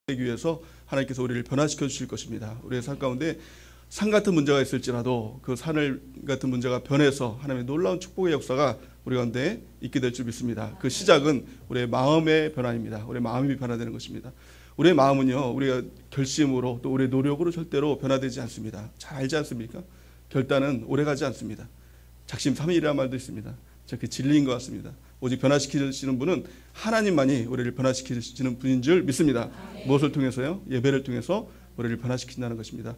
되기 위해서 하나님께서 우리를 변화시켜 주실 것입니다. 우리의 삶 가운데 산 같은 문제가 있을지라도 그 산을 같은 문제가 변해서 하나님의 놀라운 축복의 역사가 우리 가운데 있게 될 줄 믿습니다. 그 시작은 우리의 마음의 변화입니다. 우리의 마음이 변화되는 것입니다. 우리의 마음은요, 우리가 결심으로 또 우리의 노력으로 절대로 변화되지 않습니다. 잘 알지 않습니까? 결단은 오래가지 않습니다. 작심삼일이라는 말도 있습니다. 그 진리인 것 같습니다. 오직 변화시키시는 분은 하나님만이 우리를 변화시키시는 분인 줄 믿습니다. 무엇을 통해서요? 예배를 통해서 우리를 변화시킨다는 것입니다.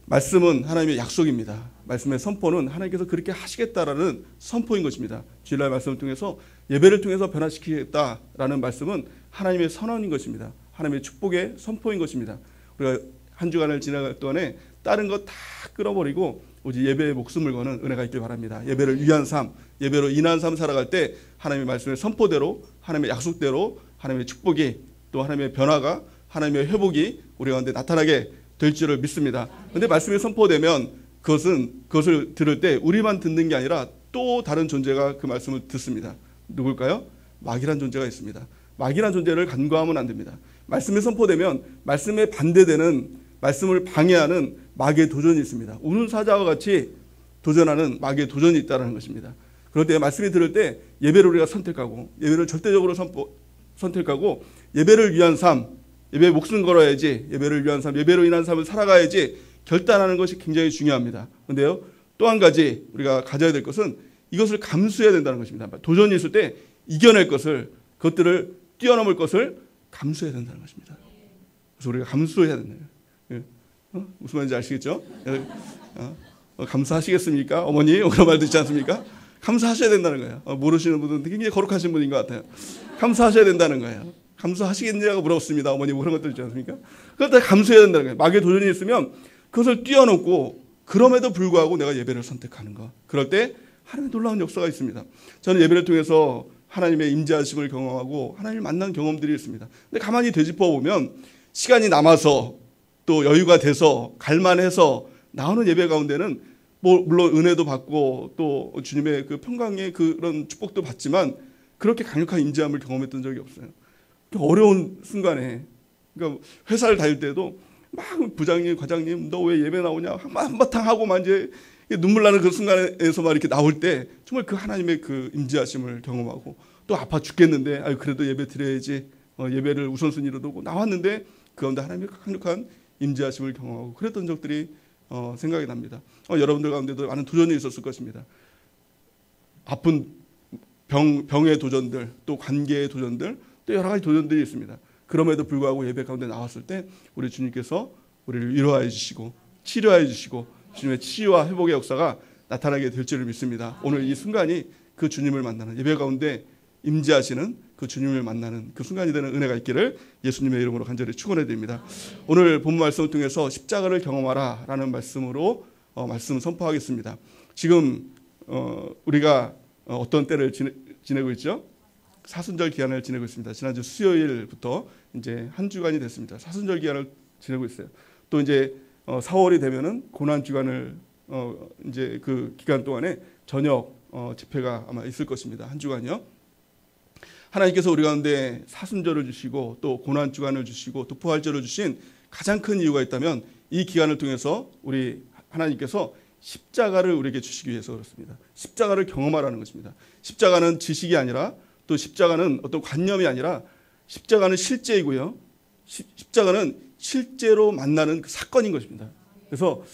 말씀은 하나님의 약속입니다. 말씀의 선포는 하나님께서 그렇게 하시겠다라는 선포인 것입니다. 주일날 말씀을 통해서 예배를 통해서 변화시키겠다라는 말씀은 하나님의 선언인 것입니다. 하나님의 축복의 선포인 것입니다. 우리가 한 주간을 지나갈 동안에 다른 것 다 끌어버리고 오직 예배에 목숨을 거는 은혜가 있길 바랍니다. 예배를 위한 삶, 예배로 인한 삶 살아갈 때 하나님의 말씀의 선포대로, 하나님의 약속대로 하나님의 축복이 또 하나님의 변화가, 하나님의 회복이 우리 가운데 나타나게 될 줄을 믿습니다. 그런데 말씀이 선포되면 그것을 들을 때 우리만 듣는 게 아니라 또 다른 존재가 그 말씀을 듣습니다. 누굴까요? 마귀란 존재가 있습니다. 마귀란 존재를 간과하면 안 됩니다. 말씀이 선포되면 말씀에 반대되는, 말씀을 방해하는 마귀의 도전이 있습니다. 우는 사자와 같이 도전하는 마귀의 도전이 있다는 것입니다. 그럴 때 말씀이 들을 때 예배를 우리가 선택하고, 예배를 절대적으로 선택하고, 예배를 위한 삶, 예배에 목숨 걸어야지, 예배를 위한 삶, 예배로 인한 삶을 살아가야지 결단하는 것이 굉장히 중요합니다. 그런데요, 또 한 가지 우리가 가져야 될 것은 이것을 감수해야 된다는 것입니다. 도전이 있을 때 이겨낼 것을, 그것들을 뛰어넘을 것을 감수해야 된다는 것입니다. 그래서 우리가 감수해야 된다. 무슨 말인지 아시겠죠? 감사하시겠습니까? 어머니 그런 말 듣지 않습니까? 감사하셔야 된다는 거예요. 모르시는 분은 굉장히 거룩하신 분인 것 같아요. 감사하셔야 된다는 거예요. 감사하시겠냐고 물었습니다. 어머니 그런 것들 있지 않습니까? 그걸 다 감수해야 된다는 거예요. 마귀의 도전이 있으면 그것을 뛰어넘고, 그럼에도 불구하고 내가 예배를 선택하는 거. 그럴 때 하나님의 놀라운 역사가 있습니다. 저는 예배를 통해서 하나님의 임재하심을 경험하고 하나님을 만난 경험들이 있습니다. 근데 가만히 되짚어 보면 시간이 남아서 또 여유가 돼서 갈만해서 나오는 예배 가운데는 물론 은혜도 받고 또 주님의 그 평강의 그런 축복도 받지만 그렇게 강력한 임재함을 경험했던 적이 없어요. 어려운 순간에, 그러니까 회사를 다닐 때도 막 부장님, 과장님, 너 왜 예배 나오냐 한바탕 하고만 이제 눈물 나는 그 순간에서만 이렇게 나올 때 정말 그 하나님의 그 임재하심을 경험하고, 또 아파 죽겠는데 그래도 예배 드려야지, 예배를 우선순위로 두고 나왔는데 그 가운데 하나님의 강력한 임재하심을 경험하고 그랬던 적들이 생각이 납니다. 여러분들 가운데도 많은 도전이 있었을 것입니다. 아픈 병의 도전들, 또 관계의 도전들, 또 여러 가지 도전들이 있습니다. 그럼에도 불구하고 예배 가운데 나왔을 때 우리 주님께서 우리를 위로해 주시고 치료해 주시고 주님의 치유와 회복의 역사가 나타나게 될 줄을 믿습니다. 오늘 이 순간이 그 주님을 만나는, 예배 가운데 임재하시는 그 주님을 만나는 그 순간이 되는 은혜가 있기를 예수님의 이름으로 간절히 축원해 드립니다. 오늘 본문 말씀을 통해서 십자가를 경험하라 라는 말씀으로 말씀을 선포하겠습니다. 지금 우리가 어떤 때를 지내고 있죠? 사순절 기간을 지내고 있습니다. 지난주 수요일부터 이제 한 주간이 됐습니다. 사순절 기간을 지내고 있어요. 또 이제 4월이 되면은 고난 주간을 이제 그 기간 동안에 저녁 집회가 아마 있을 것입니다. 한 주간이요. 하나님께서 우리 가운데 사순절을 주시고 또 고난 주간을 주시고 또 부활절을 주신 가장 큰 이유가 있다면 이 기간을 통해서 우리 하나님께서 십자가를 우리에게 주시기 위해서 그렇습니다. 십자가를 경험하라는 것입니다. 십자가는 지식이 아니라, 또 십자가는 어떤 관념이 아니라 십자가는 실제이고요. 십자가는 실제로 만나는 그 사건인 것입니다. 그래서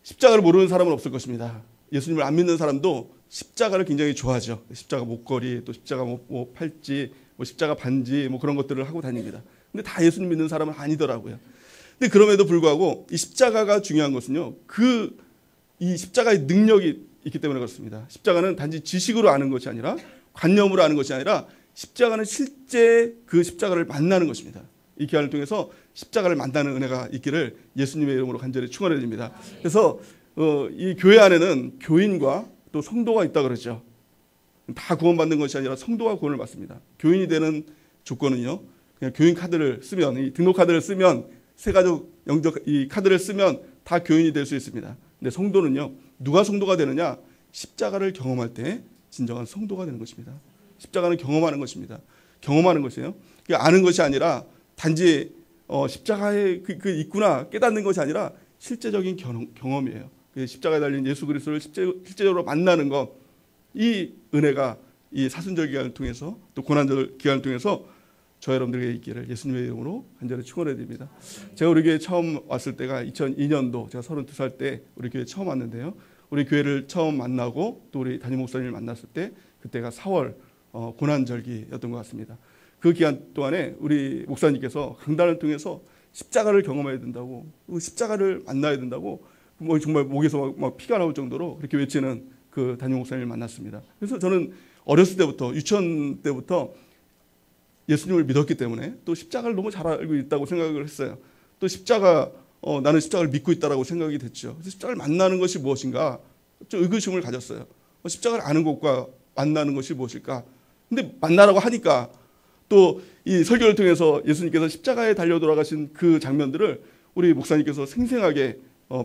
십자가를 모르는 사람은 없을 것입니다. 예수님을 안 믿는 사람도 십자가를 굉장히 좋아하죠. 십자가 목걸이, 또 십자가 뭐 팔찌, 뭐 십자가 반지, 뭐 그런 것들을 하고 다닙니다. 근데 다 예수님 믿는 사람은 아니더라고요. 근데 그럼에도 불구하고 이 십자가가 중요한 것은요, 이 십자가의 능력이 있기 때문에 그렇습니다. 십자가는 단지 지식으로 아는 것이 아니라, 관념으로 아는 것이 아니라, 십자가는 실제 그 십자가를 만나는 것입니다. 이 기간을 통해서 십자가를 만나는 은혜가 있기를 예수님의 이름으로 간절히 축원해 드립니다. 그래서 이 교회 안에는 교인과 또 성도가 있다 그러죠. 다 구원받는 것이 아니라 성도가 구원을 받습니다. 교인이 되는 조건은요, 그냥 교인 카드를 쓰면, 이 등록 카드를 쓰면, 새가족 영적 이 카드를 쓰면 다 교인이 될 수 있습니다. 근데 성도는요, 누가 성도가 되느냐? 십자가를 경험할 때 진정한 성도가 되는 것입니다. 십자가는 경험하는 것입니다. 경험하는 것이에요. 아는 것이 아니라 단지 십자가에 그 있구나 깨닫는 것이 아니라 실제적인 경험이에요. 십자가에 달린 예수 그리스도를 실제적으로 만나는 것, 이 은혜가 이 사순절 기간을 통해서 또 고난절 기간을 통해서 저 여러분들에게 있기를 예수님의 이름으로 간절히 축원해 드립니다. 제가 우리 교회 처음 왔을 때가 2002년도 제가 32살 때 우리 교회 처음 왔는데요. 우리 교회를 처음 만나고 또 우리 담임 목사님을 만났을 때 그때가 4월 고난절기였던 것 같습니다. 그 기간 동안에 우리 목사님께서 강단을 통해서 십자가를 경험해야 된다고, 십자가를 만나야 된다고, 뭐 정말 목에서 막 피가 나올 정도로 그렇게 외치는 그 담임 목사님을 만났습니다. 그래서 저는 어렸을 때부터, 유치원 때부터 예수님을 믿었기 때문에 또 십자가를 너무 잘 알고 있다고 생각을 했어요. 또 나는 십자가를 믿고 있다라고 생각이 됐죠. 그래서 십자가를 만나는 것이 무엇인가 좀 의구심을 가졌어요. 십자가를 아는 것과 만나는 것이 무엇일까? 근데 만나라고 하니까 또 이 설교를 통해서 예수님께서 십자가에 달려 돌아가신 그 장면들을 우리 목사님께서 생생하게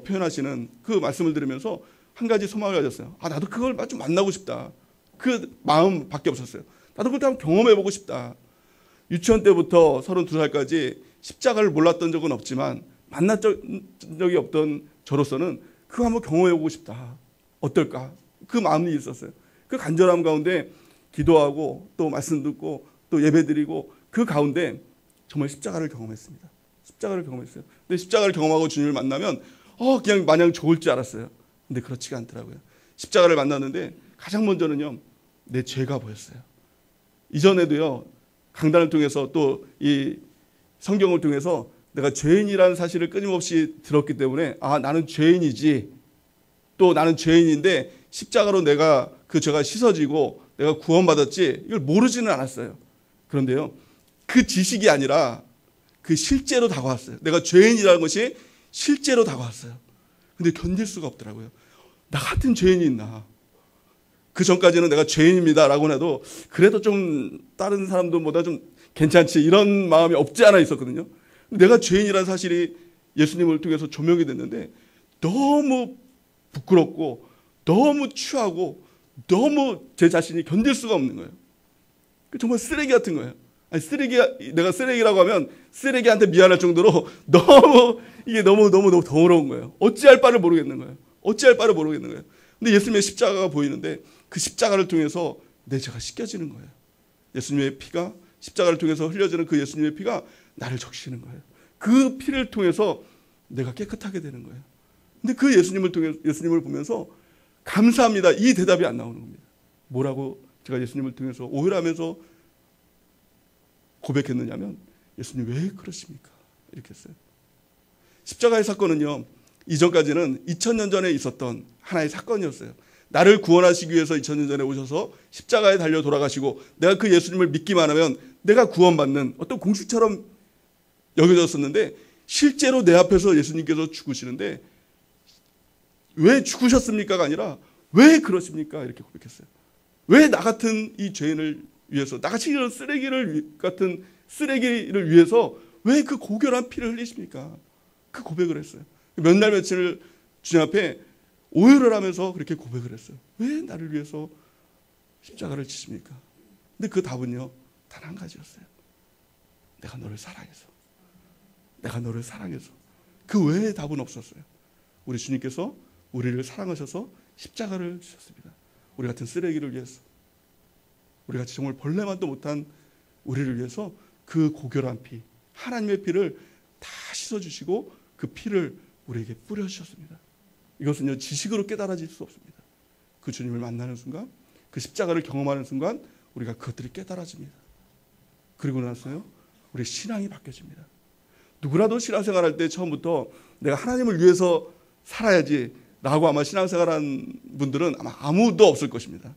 표현하시는 그 말씀을 들으면서 한 가지 소망을 가졌어요. 나도 그걸 좀 만나고 싶다. 그 마음밖에 없었어요. 나도 그걸 한번 경험해보고 싶다. 유치원 때부터 32살까지 십자가를 몰랐던 적은 없지만 만난 적이 없던 저로서는 그거 한번 경험해보고 싶다. 어떨까? 그 마음이 있었어요. 그 간절함 가운데 기도하고 또 말씀 듣고 또 예배드리고 그 가운데 정말 십자가를 경험했습니다. 십자가를 경험했어요. 근데 십자가를 경험하고 주님을 만나면 그냥 마냥 좋을 줄 알았어요. 근데 그렇지가 않더라고요. 십자가를 만났는데 가장 먼저는요, 내 죄가 보였어요. 이전에도요, 강단을 통해서 또 이 성경을 통해서 내가 죄인이라는 사실을 끊임없이 들었기 때문에 나는 죄인이지, 또 나는 죄인인데 십자가로 내가 그 죄가 씻어지고 내가 구원받았지, 이걸 모르지는 않았어요. 그런데요, 그 지식이 아니라 그 실제로 다가왔어요. 내가 죄인이라는 것이 실제로 다가왔어요. 근데 견딜 수가 없더라고요. 나 같은 죄인이 있나? 그 전까지는 내가 죄인입니다라고 해도 그래도 좀 다른 사람들보다 좀 괜찮지, 이런 마음이 없지 않아 있었거든요. 내가 죄인이라는 사실이 예수님을 통해서 조명이 됐는데 너무 부끄럽고 너무 취하고 너무 제 자신이 견딜 수가 없는 거예요. 정말 쓰레기 같은 거예요. 내가 쓰레기라고 하면 쓰레기한테 미안할 정도로 너무 더러운 거예요. 어찌할 바를 모르겠는 거예요. 근데 예수님의 십자가가 보이는데 그 십자가를 통해서 내 죄가 씻겨지는 거예요. 예수님의 피가, 십자가를 통해서 흘려지는 그 예수님의 피가 나를 적시는 거예요. 그 피를 통해서 내가 깨끗하게 되는 거예요. 근데 그 예수님을 보면서 감사합니다, 이 대답이 안 나오는 겁니다. 뭐라고 제가 예수님을 통해서 오해하면서 고백했느냐면, 예수님 왜 그러십니까? 이렇게 했어요. 십자가의 사건은요, 이전까지는 2000년 전에 있었던 하나의 사건이었어요. 나를 구원하시기 위해서 2000년 전에 오셔서 십자가에 달려 돌아가시고 내가 그 예수님을 믿기만 하면 내가 구원받는 어떤 공식처럼 여겨졌었는데, 실제로 내 앞에서 예수님께서 죽으시는데 왜 죽으셨습니까가 아니라 왜 그러십니까? 이렇게 고백했어요. 왜 나 같은 이 죄인을 위해서, 나같이 이런 같은 쓰레기를 위해서 왜 그 고결한 피를 흘리십니까? 그 고백을 했어요. 몇 날 며칠 주님 앞에 오해를 하면서 그렇게 고백을 했어요. 왜 나를 위해서 십자가를 지십니까? 근데 그 답은요, 단 한 가지였어요. 내가 너를 사랑해서. 그 외의 답은 없었어요. 우리 주님께서 우리를 사랑하셔서 십자가를 주셨습니다. 우리 같은 쓰레기를 위해서, 우리 같이 정말 벌레만도 못한 우리를 위해서 그 고결한 피, 하나님의 피를 다 씻어주시고 그 피를 우리에게 뿌려주셨습니다. 이것은요, 지식으로 깨달아질 수 없습니다. 그 주님을 만나는 순간, 그 십자가를 경험하는 순간 우리가 그것들이 깨달아집니다. 그리고 나서요, 우리 신앙이 바뀌어집니다. 누구라도 신앙생활할 때 처음부터 내가 하나님을 위해서 살아야지 라고 아마 신앙생활한 분들은 아마 아무도 없을 것입니다.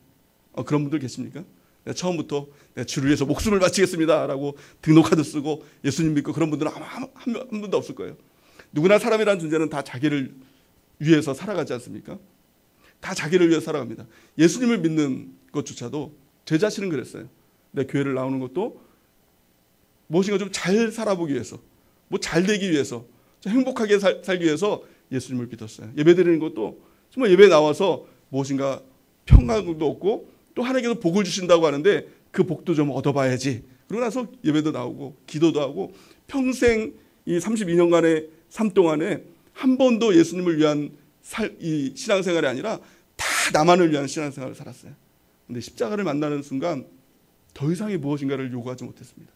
그런 분들 계십니까? 내가 처음부터 내가 주를 위해서 목숨을 바치겠습니다 라고 등록카드 쓰고 예수님 믿고 그런 분들은 아마 한 분도 없을 거예요. 누구나 사람이라는 존재는 다 자기를 위해서 살아가지 않습니까? 다 자기를 위해서 살아갑니다. 예수님을 믿는 것조차도 제 자신은 그랬어요. 내 교회를 나오는 것도 무엇인가 좀 잘 살아보기 위해서, 뭐 잘 되기 위해서, 좀 행복하게 살기 위해서 예수님을 믿었어요. 예배 드리는 것도 정말 예배 나와서 무엇인가 평강도 얻고 또 하나님께서 복을 주신다고 하는데 그 복도 좀 얻어봐야지. 그러고 나서 예배도 나오고 기도도 하고 평생 이 32년간의 삶 동안에 한 번도 예수님을 위한 이 신앙생활이 아니라 다 나만을 위한 신앙생활을 살았어요. 근데 십자가를 만나는 순간 더 이상의 무엇인가를 요구하지 못했습니다.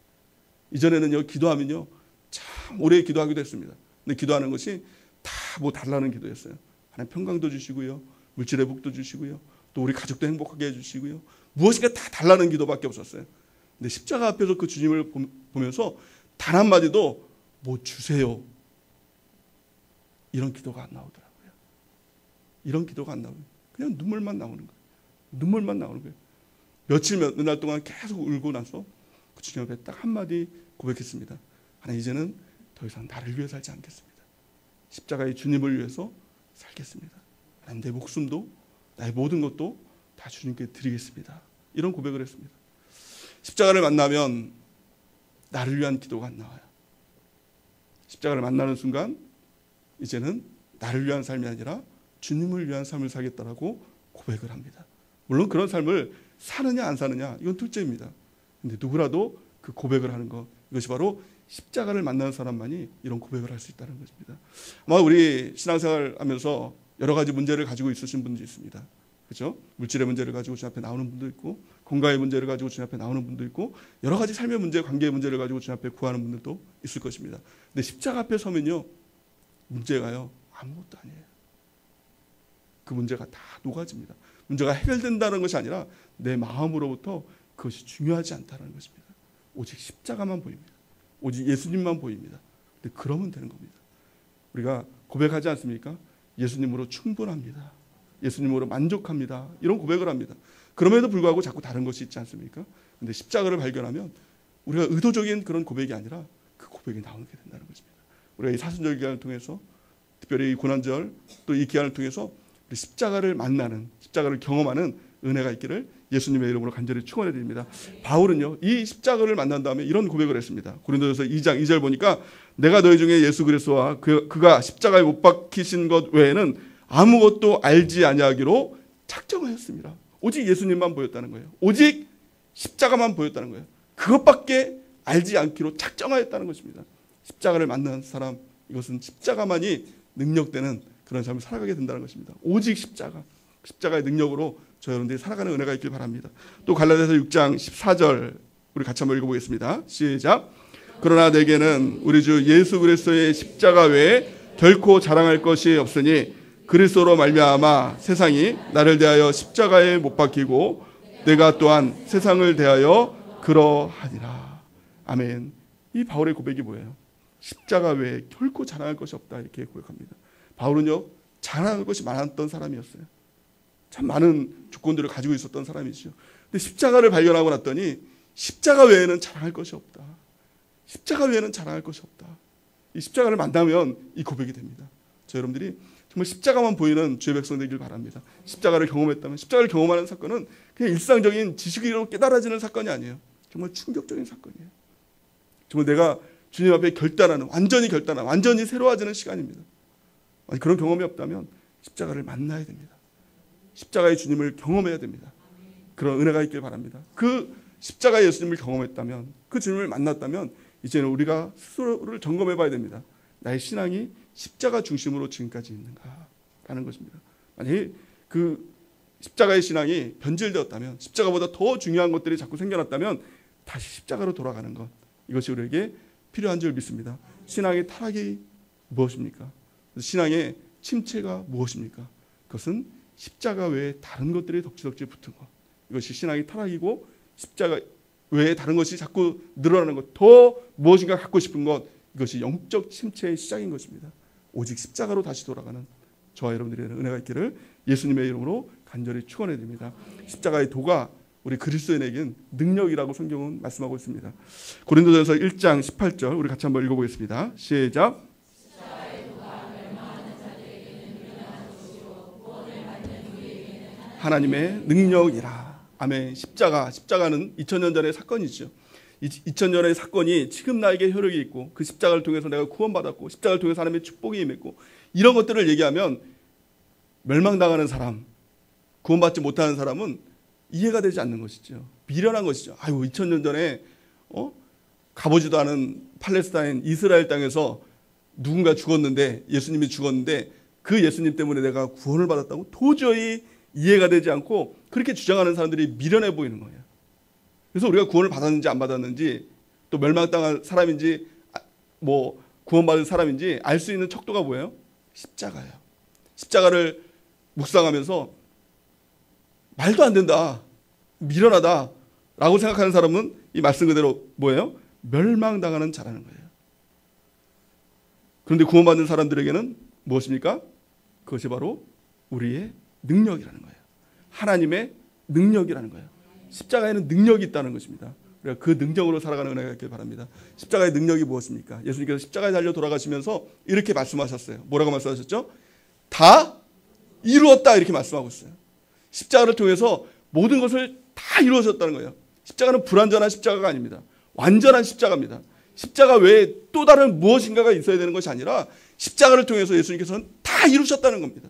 이전에는요, 기도하면요, 참 오래 기도하기도 했습니다. 근데 기도하는 것이 다 뭐 달라는 기도였어요. 하나님 평강도 주시고요, 물질의 복도 주시고요, 또 우리 가족도 행복하게 해주시고요, 무엇인가 다 달라는 기도밖에 없었어요. 근데 십자가 앞에서 그 주님을 보면서 단 한마디도 뭐 주세요, 이런 기도가 안 나오더라고요. 이런 기도가 안 나오는, 그냥 눈물만 나오는 거예요. 눈물만 나오는 거예요. 몇 날 동안 계속 울고 나서 그 주님 앞에 딱 한마디 고백했습니다. 하나님, 이제는 더 이상 나를 위해 살지 않겠습니다. 십자가의 주님을 위해서 살겠습니다. 하나님, 내 목숨도 나의 모든 것도 다 주님께 드리겠습니다. 이런 고백을 했습니다. 십자가를 만나면 나를 위한 기도가 안 나와요. 십자가를 만나는 순간 이제는 나를 위한 삶이 아니라 주님을 위한 삶을 살겠다라고 고백을 합니다. 물론 그런 삶을 사느냐 안 사느냐 이건 둘째입니다. 근데 누구라도 그 고백을 하는 것, 이것이 바로 십자가를 만나는 사람만이 이런 고백을 할 수 있다는 것입니다. 아마 우리 신앙생활 하면서 여러 가지 문제를 가지고 있으신 분들이 있습니다. 그렇죠? 물질의 문제를 가지고 주님 앞에 나오는 분도 있고, 건강의 문제를 가지고 주님 앞에 나오는 분도 있고, 여러 가지 삶의 문제, 관계의 문제를 가지고 주님 앞에 구하는 분들도 있을 것입니다. 근데 십자가 앞에 서면요, 문제가요 아무것도 아니에요. 그 문제가 다 녹아집니다. 문제가 해결된다는 것이 아니라 내 마음으로부터 그것이 중요하지 않다는 것입니다. 오직 십자가만 보입니다. 오직 예수님만 보입니다. 근데 그러면 되는 겁니다. 우리가 고백하지 않습니까? 예수님으로 충분합니다. 예수님으로 만족합니다. 이런 고백을 합니다. 그럼에도 불구하고 자꾸 다른 것이 있지 않습니까? 근데 십자가를 발견하면 우리가 의도적인 그런 고백이 아니라 그 고백이 나오게 된다는 것입니다. 우리가 이 사순절 기간을 통해서, 특별히 이 고난절 또 이 기간을 통해서 우리 십자가를 만나는, 십자가를 경험하는 은혜가 있기를 예수님의 이름으로 간절히 축원해 드립니다. 바울은요, 이 십자가를 만난 다음에 이런 고백을 했습니다. 고린도전서 2장 2절 보니까 내가 너희 중에 예수 그리스도와 그가 십자가에 못 박히신 것 외에는 아무것도 알지 아니하기로 작정하였습니다. 오직 예수님만 보였다는 거예요. 오직 십자가만 보였다는 거예요. 그것밖에 알지 않기로 작정하였다는 것입니다. 십자가를 만난 사람, 이것은 십자가만이 능력되는 그런 삶을 살아가게 된다는 것입니다. 오직 십자가, 십자가의 능력으로 저 여러분들이 살아가는 은혜가 있길 바랍니다. 또 갈라디아서 6장 14절 우리 같이 한번 읽어보겠습니다. 시작. 그러나 내게는 우리 주 예수 그리스도의 십자가 외에 결코 자랑할 것이 없으니 그리스도로 말미암아 세상이 나를 대하여 십자가에 못 박히고 내가 또한 세상을 대하여 그러하니라. 아멘. 이 바울의 고백이 뭐예요? 십자가 외에 결코 자랑할 것이 없다, 이렇게 고백합니다. 바울은요, 자랑할 것이 많았던 사람이었어요. 참 많은 조건들을 가지고 있었던 사람이죠. 근데 십자가를 발견하고 났더니 십자가 외에는 자랑할 것이 없다. 십자가 외에는 자랑할 것이 없다. 이 십자가를 만나면 이 고백이 됩니다. 저 여러분들이 정말 십자가만 보이는 주의 백성 되길 바랍니다. 십자가를 경험했다면, 십자가를 경험하는 사건은 그냥 일상적인 지식으로 깨달아지는 사건이 아니에요. 정말 충격적인 사건이에요. 정말 내가 주님 앞에 결단하는, 완전히 새로워지는 시간입니다. 그런 경험이 없다면 십자가를 만나야 됩니다. 십자가의 주님을 경험해야 됩니다. 그런 은혜가 있길 바랍니다. 그 십자가의 예수님을 경험했다면, 그 주님을 만났다면 이제는 우리가 스스로를 점검해 봐야 됩니다. 나의 신앙이 십자가 중심으로 지금까지 있는가라는 것입니다. 만약에 그 십자가의 신앙이 변질되었다면, 십자가보다 더 중요한 것들이 자꾸 생겨났다면 다시 십자가로 돌아가는 것, 이것이 우리에게 필요한 줄 믿습니다. 신앙의 타락이 무엇입니까? 신앙의 침체가 무엇입니까? 그것은 십자가 외에 다른 것들이 덕지덕지 붙은 것, 이것이 신앙의 타락이고, 십자가 외에 다른 것이 자꾸 늘어나는 것, 더 무엇인가 갖고 싶은 것, 이것이 영적 침체의 시작인 것입니다. 오직 십자가로 다시 돌아가는 저와 여러분들의 은혜가 있기를 예수님의 이름으로 간절히 축원해 드립니다. 십자가의 도가 우리 그리스도인에겐 능력이라고 성경은 말씀하고 있습니다. 고린도전서 1장 18절 우리 같이 한번 읽어보겠습니다. 시작. 하나님의 능력이라. 아멘. 십자가는 2000년 전의 사건이죠. 2000년의 사건이 지금 나에게 효력이 있고, 그 십자가를 통해서 내가 구원받았고, 십자가를 통해서 하나님의 축복이 임했고, 이런 것들을 얘기하면 멸망당하는 사람, 구원받지 못하는 사람은 이해가 되지 않는 것이죠. 미련한 것이죠. 아유, 2000년 전에 가보지도 않은 팔레스타인 이스라엘 땅에서 누군가 죽었는데, 예수님이 죽었는데 그 예수님 때문에 내가 구원을 받았다고 도저히 이해가 되지 않고 그렇게 주장하는 사람들이 미련해 보이는 거예요. 그래서 우리가 구원을 받았는지 안 받았는지, 또 멸망당한 사람인지 뭐 구원받은 사람인지 알 수 있는 척도가 뭐예요? 십자가예요. 십자가를 묵상하면서 말도 안 된다, 미련하다 라고 생각하는 사람은 이 말씀 그대로 뭐예요? 멸망당하는 자라는 거예요. 그런데 구원받는 사람들에게는 무엇입니까? 그것이 바로 우리의 능력이라는 거예요. 하나님의 능력이라는 거예요. 십자가에는 능력이 있다는 것입니다. 우리가 그 능력으로 살아가는 은혜가 있길 바랍니다. 십자가의 능력이 무엇입니까? 예수님께서 십자가에 달려 돌아가시면서 이렇게 말씀하셨어요. 뭐라고 말씀하셨죠? 다 이루었다, 이렇게 말씀하고 있어요. 십자가를 통해서 모든 것을 다 이루어졌다는 거예요. 십자가는 불완전한 십자가가 아닙니다. 완전한 십자가입니다. 십자가 외에 또 다른 무엇인가가 있어야 되는 것이 아니라 십자가를 통해서 예수님께서는 다 이루셨다는 겁니다.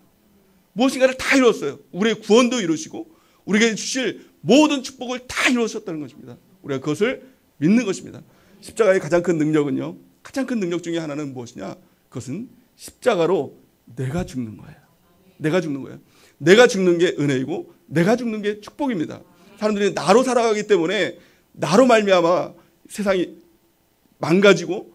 무엇인가를 다 이루었어요. 우리의 구원도 이루시고 우리에게 주실 모든 축복을 다 이루셨다는 것입니다. 우리가 그것을 믿는 것입니다. 십자가의 가장 큰 능력은요, 가장 큰 능력 중에 하나는 무엇이냐? 그것은 십자가로 내가 죽는 거예요. 내가 죽는 거예요. 내가 죽는 게 은혜이고 내가 죽는 게 축복입니다. 사람들이 나로 살아가기 때문에 나로 말미암아 세상이 망가지고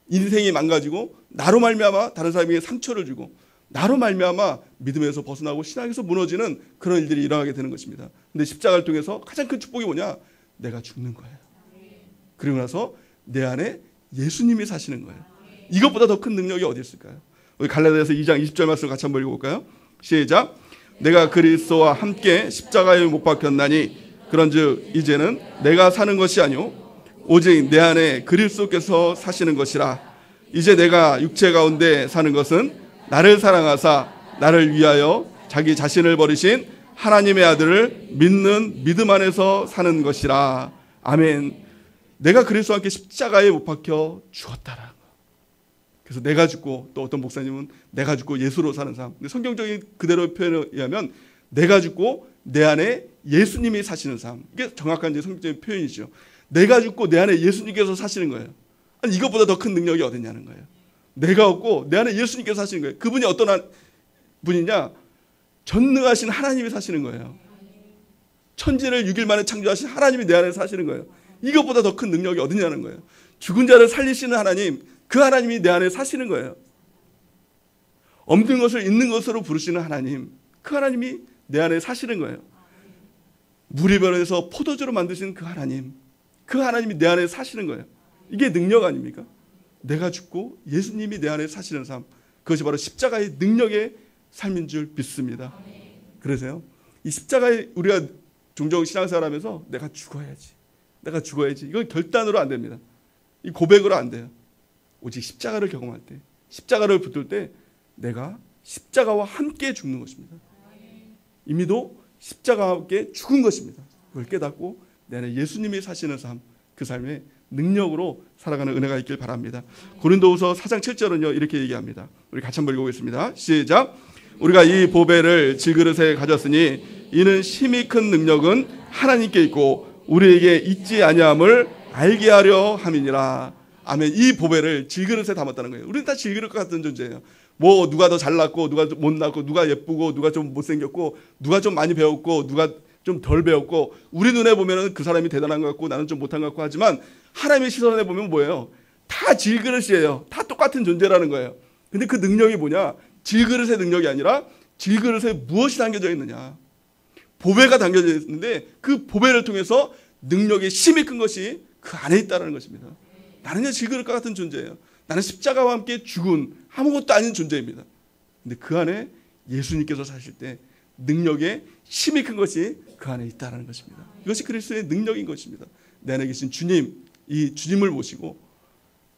인생이 망가지고 나로 말미암아 다른 사람에게 상처를 주고 나로 말미암아 믿음에서 벗어나고 신앙에서 무너지는 그런 일들이 일어나게 되는 것입니다. 근데 십자가를 통해서 가장 큰 축복이 뭐냐? 내가 죽는 거예요. 그리고 나서 내 안에 예수님이 사시는 거예요. 이것보다 더 큰 능력이 어디 있을까요? 우리 갈라디아서 2장 20절 말씀을 같이 한번 읽어볼까요? 시작. 내가 그리스도와 함께 십자가에 못 박혔나니 그런즉 이제는 내가 사는 것이 아니오 오직 내 안에 그리스도께서 사시는 것이라. 이제 내가 육체 가운데 사는 것은 나를 사랑하사 나를 위하여 자기 자신을 버리신 하나님의 아들을 믿는 믿음 안에서 사는 것이라. 아멘. 내가 그리스도와 함께 십자가에 못 박혀 죽었다라. 그래서 내가 죽고, 또 어떤 목사님은 내가 죽고 예수로 사는 삶. 근데 성경적인 그대로의 표현에 의하면 내가 죽고 내 안에 예수님이 사시는 삶. 이게 정확한 성경적인 표현이죠. 내가 죽고 내 안에 예수님께서 사시는 거예요. 아니, 이것보다 더 큰 능력이 어딨냐는 거예요. 내가 없고 내 안에 예수님께서 사시는 거예요. 그분이 어떤 분이냐? 전능하신 하나님이 사시는 거예요. 천지를 6일 만에 창조하신 하나님이 내 안에 사시는 거예요. 이것보다 더 큰 능력이 어딨냐는 거예요. 죽은 자를 살리시는 하나님, 그 하나님이 내 안에 사시는 거예요. 없는 것을 있는 것으로 부르시는 하나님, 그 하나님이 내 안에 사시는 거예요. 물이 변해서 포도주로 만드신 그 하나님, 그 하나님이 내 안에 사시는 거예요. 이게 능력 아닙니까? 내가 죽고 예수님이 내 안에 사시는 삶, 그것이 바로 십자가의 능력의 삶인 줄 믿습니다. 그래서요, 이 십자가에 우리가 종종 신앙생활하면서 내가 죽어야지, 이건 결단으로 안 됩니다. 이 고백으로 안 돼요. 오직 십자가를 경험할 때, 십자가를 붙들 때 내가 십자가와 함께 죽는 것입니다. 이미도 십자가와 함께 죽은 것입니다. 그걸 깨닫고 내 안에 예수님이 사시는 삶, 그 삶의 능력으로 살아가는 은혜가 있길 바랍니다. 고린도후서 4장 7절은요 이렇게 얘기합니다. 우리 같이 한번 읽어보겠습니다. 시작. 우리가 이 보배를 질그릇에 가졌으니 이는 심히 큰 능력은 하나님께 있고 우리에게 있지 아니함을 알게 하려 함이니라. 아멘. 이 보배를 질그릇에 담았다는 거예요. 우리는 다 질그릇과 같은 존재예요. 뭐 누가 더 잘났고 누가 못났고 누가 예쁘고 누가 좀 못생겼고 누가 좀 많이 배웠고 누가 좀 덜 배웠고 우리 눈에 보면은 그 사람이 대단한 것 같고 나는 좀 못한 것 같고 하지만 하나님의 시선에 보면 뭐예요? 다 질그릇이에요. 다 똑같은 존재라는 거예요. 근데 그 능력이 뭐냐? 질그릇의 능력이 아니라 질그릇에 무엇이 담겨져 있느냐? 보배가 담겨져 있는데 그 보배를 통해서 능력의 힘이 큰 것이 그 안에 있다는 것입니다. 나는요 질그릇과 같은 존재예요. 나는 십자가와 함께 죽은 아무것도 아닌 존재입니다. 근데 그 안에 예수님께서 사실 때 능력의 힘이 큰 것이 그 안에 있다는 것입니다. 이것이 그리스도의 능력인 것입니다. 내 안에 계신 주님, 이 주님을 모시고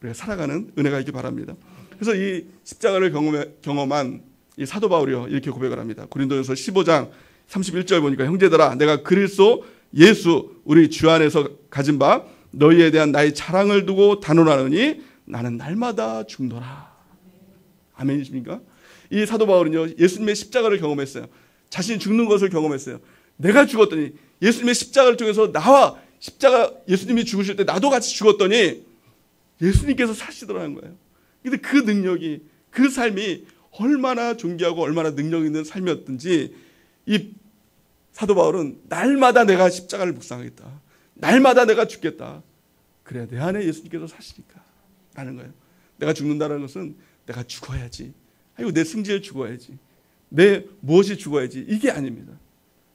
우리가 살아가는 은혜가 있기 바랍니다. 그래서 이 십자가를 경험한 이 사도 바울이요 이렇게 고백을 합니다. 고린도전서 15장 31절 보니까 형제들아 내가 그리스도 예수 우리 주 안에서 가진 바 너희에 대한 나의 자랑을 두고 단언하느니 나는 날마다 죽노라. 아멘이십니까? 이 사도 바울은요 예수님의 십자가를 경험했어요. 자신이 죽는 것을 경험했어요. 내가 죽었더니 예수님의 십자가를 통해서 나와 십자가 예수님이 죽으실 때 나도 같이 죽었더니 예수님께서 사시더라는 거예요. 근데 그 능력이, 그 삶이 얼마나 존귀하고 얼마나 능력 있는 삶이었든지 이 사도 바울은 날마다 내가 십자가를 묵상하겠다. 날마다 내가 죽겠다. 그래야 내 안에 예수님께서 사시니까 라는 거예요. 내가 죽는다는 것은 내가 죽어야지. 아이고 내 승질에 죽어야지. 내 무엇이 죽어야지. 이게 아닙니다.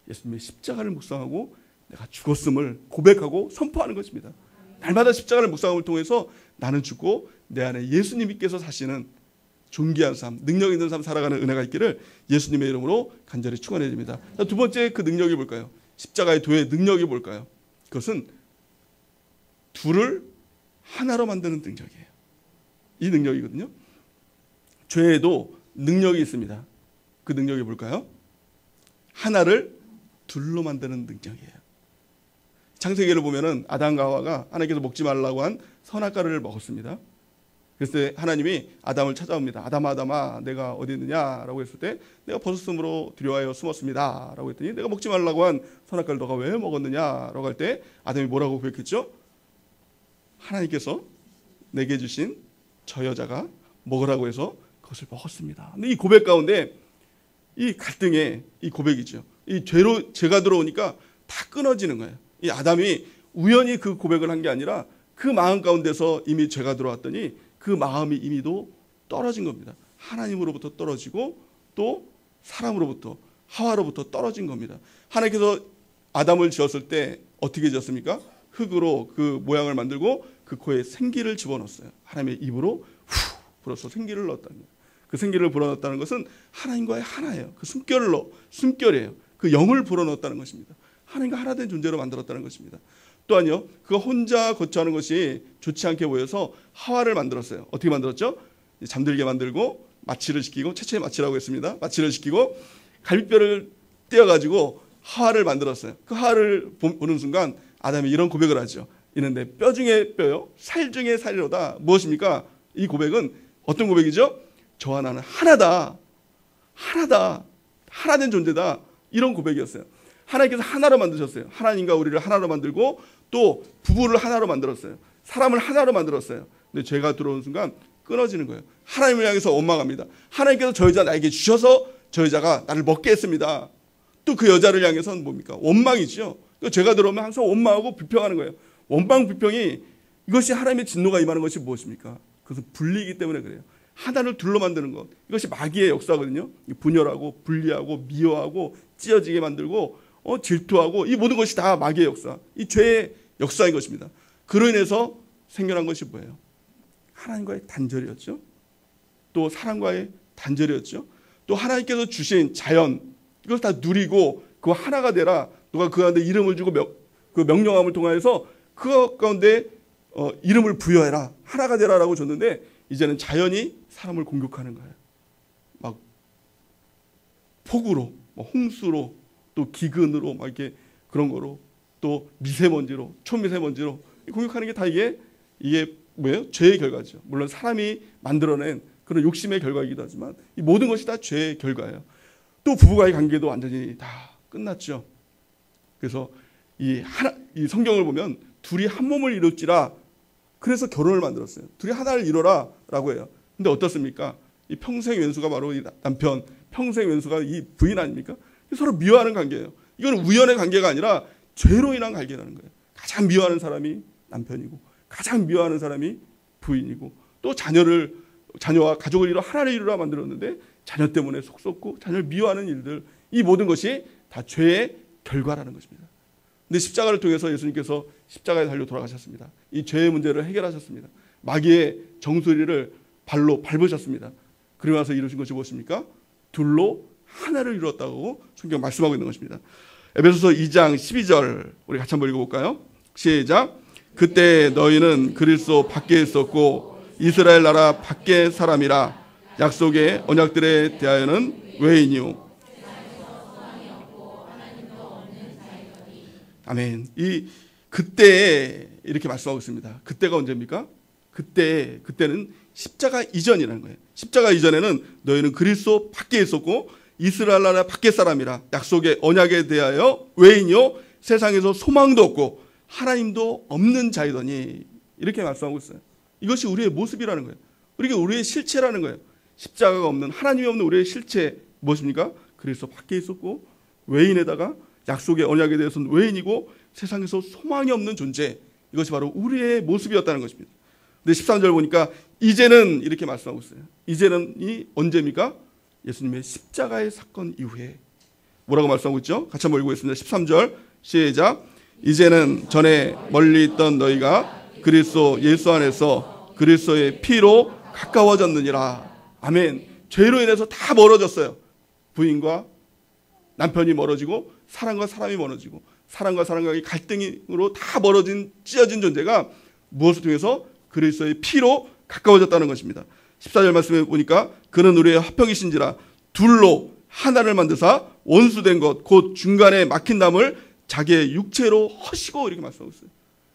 예수님의 십자가를 묵상하고 내가 죽었음을 고백하고 선포하는 것입니다. 날마다 십자가를 묵상함을 통해서 나는 죽고 내 안에 예수님께서 사시는 존귀한 삶, 능력 있는 삶 살아가는 은혜가 있기를 예수님의 이름으로 간절히 축원해 드립니다. 두 번째 그 능력이 뭘까요? 십자가의 도의 능력이 뭘까요? 그것은 둘을 하나로 만드는 능력이에요. 이 능력이거든요. 죄에도 능력이 있습니다. 그 능력이 뭘까요? 하나를 둘로 만드는 능력이에요. 창세기를 보면은 아담과 하와가 하나님께서 먹지 말라고 한 선악과를 먹었습니다. 그래서 하나님이 아담을 찾아옵니다. 아담아, 아담아, 내가 어디 있느냐라고 했을 때 내가 버섯섬으로 두려워하여 숨었습니다라고 했더니 내가 먹지 말라고 한 선악과를 너가 왜 먹었느냐라고 할 때 아담이 뭐라고 고백했죠? 하나님께서 내게 주신 저 여자가 먹으라고 해서 그것을 먹었습니다. 근데 이 고백 가운데 이 갈등의 이 고백이죠. 이 죄가 들어오니까 다 끊어지는 거예요. 이 아담이 우연히 그 고백을 한 게 아니라 그 마음 가운데서 이미 죄가 들어왔더니 그 마음이 이미도 떨어진 겁니다. 하나님으로부터 떨어지고 또 사람으로부터, 하와로부터 떨어진 겁니다. 하나님께서 아담을 지었을 때 어떻게 지었습니까? 흙으로 그 모양을 만들고 그 코에 생기를 집어넣었어요. 하나님의 입으로 후 불어서 생기를 넣었다는 거예요. 그 생기를 불어넣었다는 것은 하나님과의 하나예요. 그 숨결이에요. 그 영을 불어넣었다는 것입니다. 하나님과 하나 된 존재로 만들었다는 것입니다. 또한요, 그가 혼자 거처하는 것이 좋지 않게 보여서 하와를 만들었어요. 어떻게 만들었죠? 잠들게 만들고 마취를 시키고, 채채 마취라고 했습니다. 마취를 시키고 갈비뼈를 떼어가지고 하와를 만들었어요. 그 하와를 보는 순간 아담이 이런 고백을 하죠. 이는 내 뼈 중에 뼈요, 살 중에 살이로다. 무엇입니까? 이 고백은 어떤 고백이죠? 저와 나는 하나다. 하나 된 존재다. 이런 고백이었어요. 하나님께서 하나로 만드셨어요. 하나님과 우리를 하나로 만들고 또 부부를 하나로 만들었어요. 사람을 하나로 만들었어요. 근데 죄가 들어오는 순간 끊어지는 거예요. 하나님을 향해서 원망합니다. 하나님께서 저 여자 나에게 주셔서 저 여자가 나를 먹게 했습니다. 또 그 여자를 향해서는 뭡니까? 원망이죠. 죄가 들어오면 항상 원망하고 불평하는 거예요. 원망 불평이, 이것이 하나님의 진노가 임하는 것이 무엇입니까? 그것은 분리이기 때문에 그래요. 하나를 둘로 만드는 것, 이것이 마귀의 역사거든요. 분열하고 분리하고 미워하고 찢어지게 만들고 질투하고, 이 모든 것이 다 마귀의 역사, 이 죄의 역사인 것입니다. 그로 인해서 생겨난 것이 뭐예요? 하나님과의 단절이었죠. 또 사람과의 단절이었죠. 또 하나님께서 주신 자연, 이걸 다 누리고 그거 하나가 되라. 누가 그 가운데 이름을 주고 그 명령함을 통하여서 그 가운데 이름을 부여해라. 하나가 되라라고 줬는데 이제는 자연이 사람을 공격하는 거예요. 막 폭우로, 홍수로, 또 기근으로, 막 이렇게 그런 거로, 또 미세먼지로, 초미세먼지로 공격하는 게 다 이게 뭐예요? 죄의 결과죠. 물론 사람이 만들어낸 그런 욕심의 결과이기도 하지만 이 모든 것이 다 죄의 결과예요. 또 부부와의 관계도 완전히 다 끝났죠. 그래서 이 성경을 보면 둘이 한 몸을 이룰지라, 그래서 결혼을 만들었어요. 둘이 하나를 이뤄라라고 해요. 근데 어떻습니까? 이 평생 왼수가 바로 이 남편, 평생 왼수가 이 부인 아닙니까? 서로 미워하는 관계예요. 이건 우연의 관계가 아니라 죄로 인한 관계라는 거예요. 가장 미워하는 사람이 남편이고, 가장 미워하는 사람이 부인이고, 또 자녀와 가족을 이루어 하나를 이루라 만들었는데 자녀 때문에 속 썩고 자녀를 미워하는 일들, 이 모든 것이 다 죄의 결과라는 것입니다. 근데 십자가를 통해서 예수님께서 십자가에 달려 돌아가셨습니다. 이 죄의 문제를 해결하셨습니다. 마귀의 정수리를 발로 밟으셨습니다. 그러고 나서 이루신 것이 무엇입니까? 둘로 하나를 이루었다고 성경 말씀하고 있는 것입니다. 에베소서 2장 12절 우리 같이 한번 읽어볼까요? 시작. 그때 너희는 그리스도 밖에 있었고 이스라엘 나라 밖의 사람이라. 약속의 언약들에 대하여는 외인이요. 아멘. 그때 이렇게 말씀하고 있습니다. 그때가 언제입니까? 그때는 십자가 이전이라는 거예요. 십자가 이전에는 너희는 그리스도 밖에 있었고 이스라엘 나라 밖의 사람이라. 약속의 언약에 대하여 외인이요 세상에서 소망도 없고 하나님도 없는 자이더니, 이렇게 말씀하고 있어요. 이것이 우리의 모습이라는 거예요. 그리고 우리의 실체라는 거예요. 십자가가 없는, 하나님이 없는 우리의 실체 무엇입니까? 그리스도 밖에 있었고 외인에다가 약속의 언약에 대해서는 외인이고 세상에서 소망이 없는 존재, 이것이 바로 우리의 모습이었다는 것입니다. 근데 13절 보니까 이제는 이렇게 말씀하고 있어요. 이제는 이 언제입니까? 예수님의 십자가의 사건 이후에. 뭐라고 말씀하고 있죠? 같이 한번 읽어보겠습니다. 13절 시작. 이제는 전에 멀리 있던 너희가 그리스도 예수 안에서 그리스도의 피로 가까워졌느니라. 아멘. 죄로 인해서 다 멀어졌어요. 부인과 남편이 멀어지고 사람과 사람이 멀어지고 사람과 사람과의 갈등으로 다 멀어진 찢어진 존재가 무엇을 통해서? 그리스도의 피로 가까워졌다는 것입니다. 14절 말씀에 보니까 그는 우리의 화평이신지라 둘로 하나를 만드사 원수된 것 곧 중간에 막힌 담을 자기의 육체로 허시고 이렇게 말씀하고 있어요.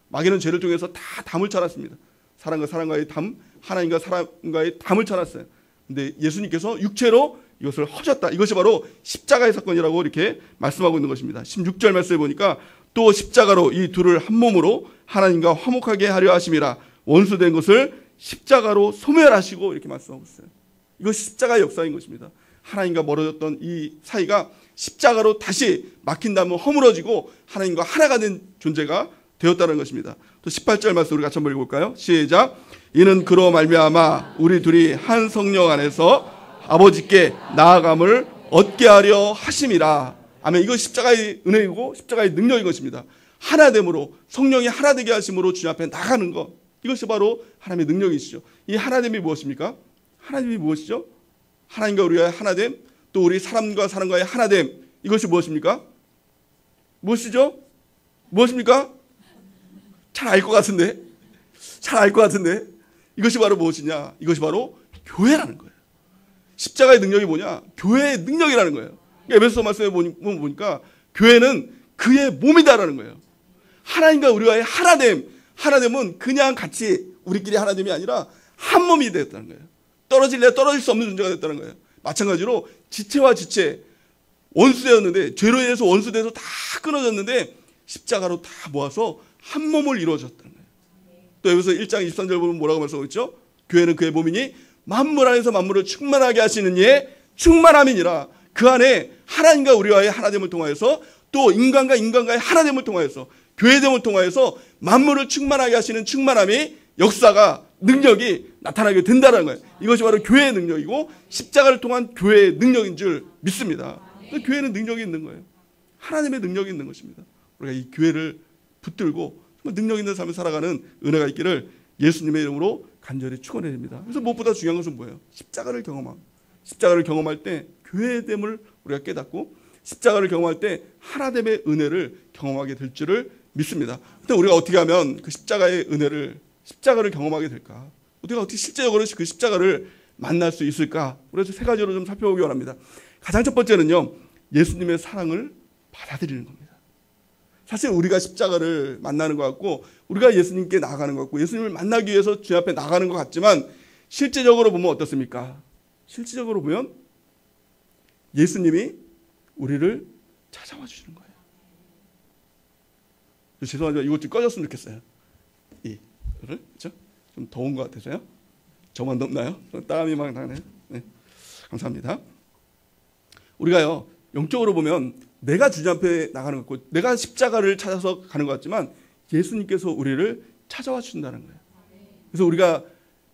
마귀는 죄를 통해서 다 담을 쳐놨습니다. 사람과 사람과의 담, 하나님과 사람과의 담을 쳐놨어요. 근데 예수님께서 육체로 이것을 허셨다. 이것이 바로 십자가의 사건이라고 이렇게 말씀하고 있는 것입니다. 16절 말씀에 보니까 또 십자가로 이 둘을 한 몸으로 하나님과 화목하게 하려 하심이라. 원수된 것을 십자가로 소멸하시고 이렇게 말씀하고 있어요. 이것이 십자가의 역사인 것입니다. 하나님과 멀어졌던 이 사이가 십자가로 다시 막힌 다음에 허물어지고 하나님과 하나가 된 존재가 되었다는 것입니다. 또 18절 말씀 우리 같이 한번 읽어볼까요? 시작. 이는 그로 말미암아 우리 둘이 한 성령 안에서 아버지께 나아감을 얻게 하려 하심이라. 아멘. 이건 십자가의 은혜이고 십자가의 능력인 것입니다. 하나됨으로, 성령이 하나되게 하심으로 주님 앞에 나가는 것, 이것이 바로 하나님의 능력이시죠. 이 하나됨이 무엇입니까? 하나님이 무엇이죠? 하나님과 우리가 하나됨, 또 우리 사람과 사람과의 하나됨, 이것이 무엇입니까? 무엇이죠? 무엇입니까? 잘 알 것 같은데, 잘 알 것 같은데, 이것이 바로 무엇이냐? 이것이 바로 교회라는 거예요. 십자가의 능력이 뭐냐? 교회의 능력이라는 거예요. 에베소 말씀에 보니까 교회는 그의 몸이다라는 거예요. 하나님과 우리와의 하나됨, 하나됨은 그냥 같이 우리끼리 하나됨이 아니라 한 몸이 되었다는 거예요. 떨어질래 떨어질 수 없는 존재가 됐다는 거예요. 마찬가지로 지체와 지체, 원수되었는데, 죄로 인해서 원수돼서 다 끊어졌는데 십자가로 다 모아서 한 몸을 이루어졌다는 거예요. 또 여기서 1장 23절 보면 뭐라고 말씀하고 있죠? 교회는 그의 몸이니 만물 안에서 만물을 충만하게 하시는 이의 충만함이니라. 그 안에 하나님과 우리와의 하나됨을 통하여서, 또 인간과 인간과의 하나됨을 통하여서, 교회됨을 통하여서 만물을 충만하게 하시는 충만함이, 역사가, 능력이 나타나게 된다는 거예요. 이것이 바로 교회의 능력이고 십자가를 통한 교회의 능력인 줄 믿습니다. 교회는 능력이 있는 거예요. 하나님의 능력이 있는 것입니다. 우리가 이 교회를 붙들고 정말 능력 있는 삶을 살아가는 은혜가 있기를 예수님의 이름으로 간절히 축원해야 됩니다. 그래서 무엇보다 중요한 것은 뭐예요? 십자가를 경험함. 십자가를 경험할 때 교회됨을 우리가 깨닫고 십자가를 경험할 때 하나됨의 은혜를 경험하게 될 줄을 믿습니다. 근데 우리가 어떻게 하면 그 십자가의 은혜를, 십자가를 경험하게 될까? 우리가 어떻게 실제적으로 그 십자가를 만날 수 있을까? 그래서 세 가지로 좀 살펴보기 원합니다. 가장 첫 번째는요, 예수님의 사랑을 받아들이는 겁니다. 사실 우리가 십자가를 만나는 것 같고, 우리가 예수님께 나아가는 것 같고, 예수님을 만나기 위해서 주님 앞에 나가는 것 같지만, 실제적으로 보면 어떻습니까? 실제적으로 보면 예수님이 우리를 찾아와 주시는 거예요. 죄송하지만 이것 좀 꺼졌으면 좋겠어요. 그렇죠? 좀 더운 것 같아서요. 저만 덥나요? 땀이 막 나네요. 네. 감사합니다. 우리가요, 영적으로 보면 내가 주님 앞에 나가는 것 같고, 내가 십자가를 찾아서 가는 것 같지만 예수님께서 우리를 찾아와 주신다는 거예요. 그래서 우리가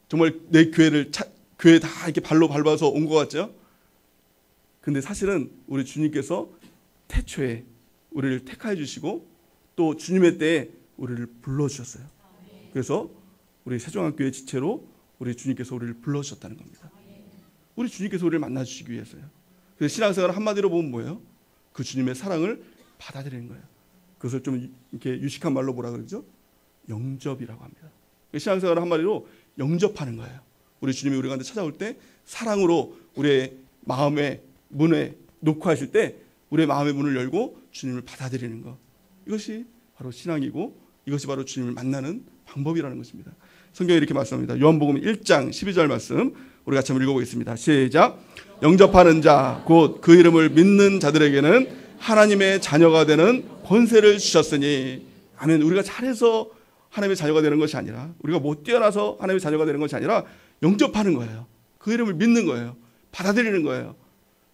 정말 내 교회 다 이렇게 발로 밟아서 온 것 같죠? 근데 사실은 우리 주님께서 태초에 우리를 택하여 주시고 또 주님의 때에 우리를 불러주셨어요. 그래서 우리 세종학교의 지체로 우리 주님께서 우리를 불러주셨다는 겁니다. 우리 주님께서 우리를 만나주시기 위해서요. 그래서 신앙생활을 한마디로 보면 뭐예요? 그 주님의 사랑을 받아들이는 거예요. 그것을 좀 이렇게 유식한 말로 뭐라 그러죠? 영접이라고 합니다. 신앙생활을 한마디로 영접하는 거예요. 우리 주님이 우리 가운데 찾아올 때 사랑으로 우리의 마음의 문에 놓고 하실 때 우리의 마음의 문을 열고 주님을 받아들이는 것. 이것이 바로 신앙이고 이것이 바로 주님을 만나는 방법이라는 것입니다. 성경에 이렇게 말씀합니다. 요한복음 1장 12절 말씀 우리 같이 한번 읽어보겠습니다. 시작. 영접하는 자 곧 그 이름을 믿는 자들에게는 하나님의 자녀가 되는 권세를 주셨으니. 아멘. 우리가 잘해서 하나님의 자녀가 되는 것이 아니라, 우리가 못 뛰어나서 하나님의 자녀가 되는 것이 아니라 영접하는 거예요. 그 이름을 믿는 거예요. 받아들이는 거예요.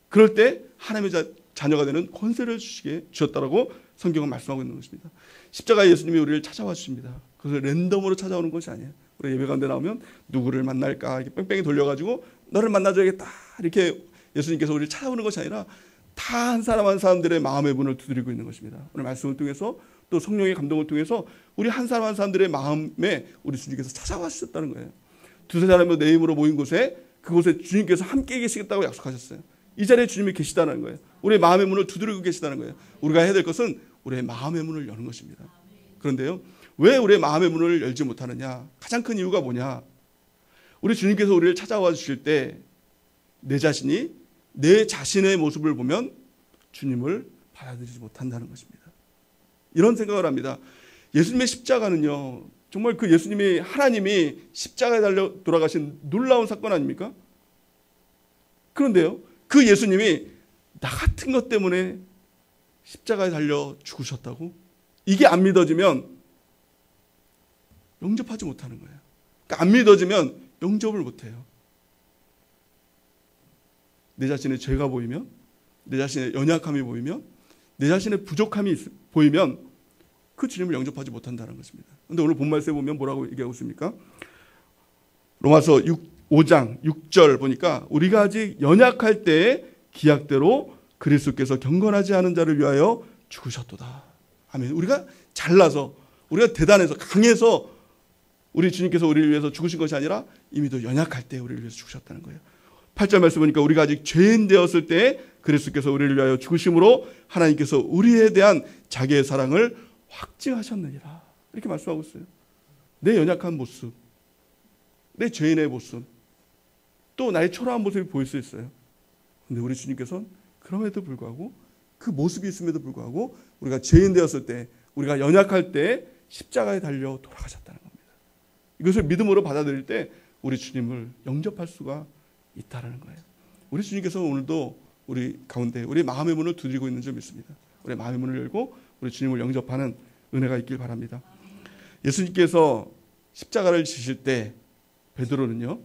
그럴 때 하나님의 자녀가 되는 권세를 주셨다라고 성경은 말씀하고 있는 것입니다. 십자가의 예수님이 우리를 찾아와 주십니다. 그것을 랜덤으로 찾아오는 것이 아니에요. 우리 예배 가운데 나오면 누구를 만날까 이렇게 뺑뺑이 돌려가지고 너를 만나줘야겠다 이렇게 예수님께서 우리를 찾아오는 것이 아니라 다 한 사람 한 사람들의 마음의 문을 두드리고 있는 것입니다. 오늘 말씀을 통해서 또 성령의 감동을 통해서 우리 한 사람 한 사람들의 마음에 우리 주님께서 찾아와 주셨다는 거예요. 두세 사람이 내 이름으로 모인 곳에, 그곳에 주님께서 함께 계시겠다고 약속하셨어요. 이 자리에 주님이 계시다는 거예요. 우리의 마음의 문을 두드리고 계시다는 거예요. 우리가 해야 될 것은 우리의 마음의 문을 여는 것입니다. 그런데요, 왜 우리의 마음의 문을 열지 못하느냐? 가장 큰 이유가 뭐냐? 우리 주님께서 우리를 찾아와 주실 때 내 자신이 내 자신의 모습을 보면 주님을 받아들이지 못한다는 것입니다. 이런 생각을 합니다. 예수님의 십자가는요, 정말 그 예수님이, 하나님이 십자가에 달려 돌아가신 놀라운 사건 아닙니까? 그런데요, 그 예수님이 나 같은 것 때문에 십자가에 달려 죽으셨다고? 이게 안 믿어지면 영접하지 못하는 거예요. 그러니까 안 믿어지면 영접을 못해요. 내 자신의 죄가 보이면, 내 자신의 연약함이 보이면, 내 자신의 부족함이 보이면 그 주님을 영접하지 못한다는 것입니다. 그런데 오늘 본 말씀에 보면 뭐라고 얘기하고 있습니까? 로마서 5장 6절 보니까 우리가 아직 연약할 때에 기약대로 그리스도께서 경건하지 않은 자를 위하여 죽으셨도다. 아멘. 우리가 잘나서, 우리가 대단해서, 강해서 우리 주님께서 우리를 위해서 죽으신 것이 아니라 이미 더 연약할 때 우리를 위해서 죽으셨다는 거예요. 8절 말씀 보니까 우리가 아직 죄인 되었을 때 그리스도께서 우리를 위하여 죽으심으로 하나님께서 우리에 대한 자기의 사랑을 확증하셨느니라. 이렇게 말씀하고 있어요. 내 연약한 모습, 내 죄인의 모습, 또 나의 초라한 모습이 보일 수 있어요. 그런데 우리 주님께서는 그럼에도 불구하고, 그 모습이 있음에도 불구하고 우리가 죄인 되었을 때, 우리가 연약할 때 십자가에 달려 돌아가셨다는 겁니다. 이것을 믿음으로 받아들일 때 우리 주님을 영접할 수가 있다는 거예요. 우리 주님께서 오늘도 우리 가운데 우리 마음의 문을 두드리고 있는 줄 믿습니다. 우리 마음의 문을 열고 우리 주님을 영접하는 은혜가 있길 바랍니다. 예수님께서 십자가를 지실 때 베드로는요,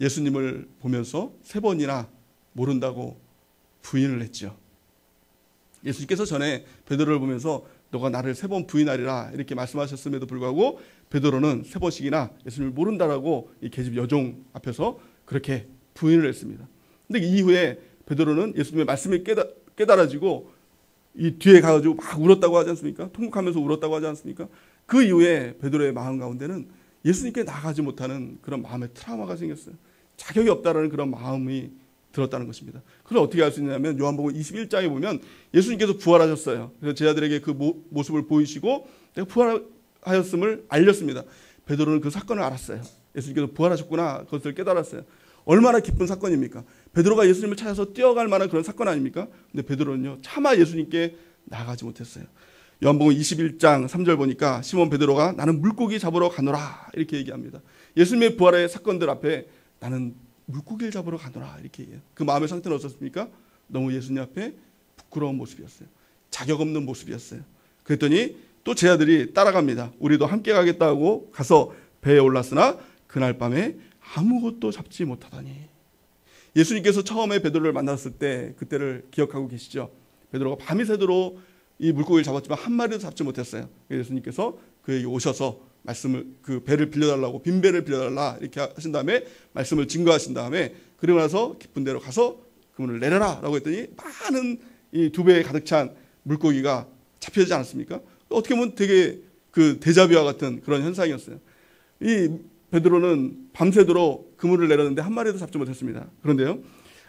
예수님을 보면서 3번이나 모른다고 부인을 했죠. 예수님께서 전에 베드로를 보면서 너가 나를 3번 부인하리라 이렇게 말씀하셨음에도 불구하고 베드로는 3번씩이나 예수님을 모른다라고 이 계집 여종 앞에서 그렇게 부인을 했습니다. 근데 이후에 베드로는 예수님의 말씀이 깨달아지고 이 뒤에 가가지고 막 울었다고 하지 않습니까? 통곡하면서 울었다고 하지 않습니까? 그 이후에 베드로의 마음 가운데는 예수님께 나가지 못하는 그런 마음의 트라우마가 생겼어요. 자격이 없다라는 그런 마음이 들었다는 것입니다. 그걸 어떻게 알 수 있냐면 요한복음 21장에 보면 예수님께서 부활하셨어요. 그래서 제자들에게 그 모습을 보이시고 내가 부활하였음을 알렸습니다. 베드로는 그 사건을 알았어요. 예수님께서 부활하셨구나, 그것을 깨달았어요. 얼마나 기쁜 사건입니까? 베드로가 예수님을 찾아서 뛰어갈 만한 그런 사건 아닙니까? 근데 베드로는요, 차마 예수님께 나가지 못했어요. 요한복음 21장 3절 보니까 시몬 베드로가 나는 물고기 잡으러 가노라 이렇게 얘기합니다. 예수님의 부활의 사건들 앞에 나는 물고기를 잡으러 가노라 이렇게 얘기해요. 그 마음의 상태는 어떻습니까? 너무 예수님 앞에 부끄러운 모습이었어요. 자격 없는 모습이었어요. 그랬더니 또 제자들이 따라갑니다. 우리도 함께 가겠다고 가서 배에 올랐으나 그날 밤에 아무것도 잡지 못하다니. 예수님께서 처음에 베드로를 만났을 때 그때를 기억하고 계시죠? 베드로가 밤이 새도록 이 물고기를 잡았지만 한 마리도 잡지 못했어요. 예수님께서 그에게 오셔서 말씀을, 그 배를 빌려달라고, 빈 배를 빌려달라 이렇게 하신 다음에 말씀을 증거하신 다음에 그리고 나서 깊은 데로 가서 그물을 내려라 라고 했더니 많은 이 2배에 가득 찬 물고기가 잡혀지지 않았습니까? 어떻게 보면 되게 그 데자뷰와 같은 그런 현상이었어요. 이 베드로는 밤새도록 그물을 내렸는데 한 마리도 잡지 못했습니다. 그런데요,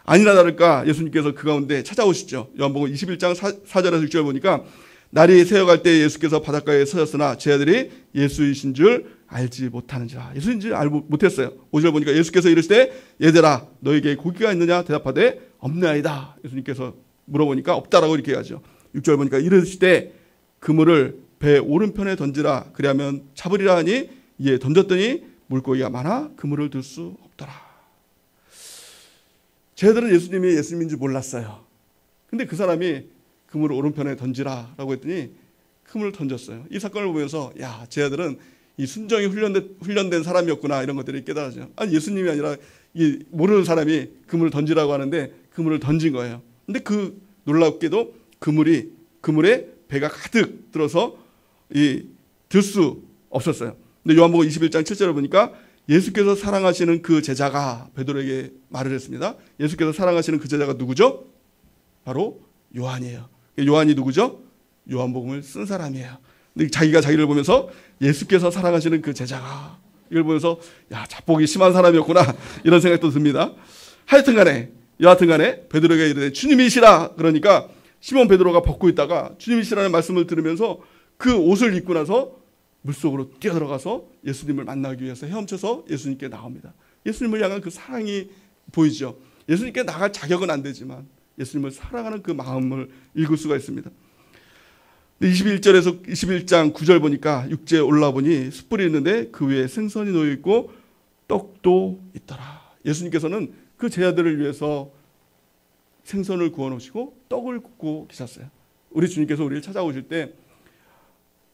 아니나 다를까 예수님께서 그 가운데 찾아오시죠. 요한복음 21장 4절에서 6절 보니까 날이 새어갈 때 예수께서 바닷가에 서셨으나 제자들이 예수이신 줄 알지 못하는지라. 예수인 줄 알지 못했어요. 5절 보니까 예수께서 이르시되 얘들아 너에게 고기가 있느냐 대답하되 없나이다. 예수님께서 물어보니까 없다라고 이렇게 하죠. 6절 보니까 이르시되 그물을 배 오른편에 던지라 그리하면 잡으리라 하니 이에 던졌더니 물고기가 많아 그물을 들 수 없더라. 제자들은 예수님이 예수님인 줄 몰랐어요. 근데 그 사람이 그물을 오른편에 던지라 라고 했더니 그물을 던졌어요. 이 사건을 보면서 야, 제자들은 이 순종이 훈련된 사람이었구나 이런 것들이 깨달아져요. 아니 예수님이 아니라 이 모르는 사람이 그물을 던지라고 하는데 그물을 던진 거예요. 근데 그 놀랍게도 그물에 배가 가득 들어서 들 수 없었어요. 근데 요한복음 21장 7절을 보니까 예수께서 사랑하시는 그 제자가 베드로에게 말을 했습니다. 예수께서 사랑하시는 그 제자가 누구죠? 바로 요한이에요. 요한이 누구죠? 요한복음을 쓴 사람이에요. 근데 자기가 자기를 보면서 예수께서 사랑하시는 그 제자가, 이걸 보면서 야, 자복이 심한 사람이었구나 이런 생각도 듭니다. 여하튼간에 베드로에게 이르되 주님이시라. 그러니까 시몬 베드로가 벗고 있다가 주님이시라는 말씀을 들으면서 그 옷을 입고 나서 물속으로 뛰어들어가서 예수님을 만나기 위해서 헤엄쳐서 예수님께 나옵니다. 예수님을 향한 그 사랑이 보이죠. 예수님께 나갈 자격은 안 되지만 예수님을 사랑하는 그 마음을 읽을 수가 있습니다. 21절에서 21장 9절 보니까 육지에 올라보니 숯불이 있는데 그 위에 생선이 놓여 있고 떡도 있더라. 예수님께서는 그 제자들을 위해서 생선을 구워 놓으시고 떡을 굽고 계셨어요. 우리 주님께서 우리를 찾아오실 때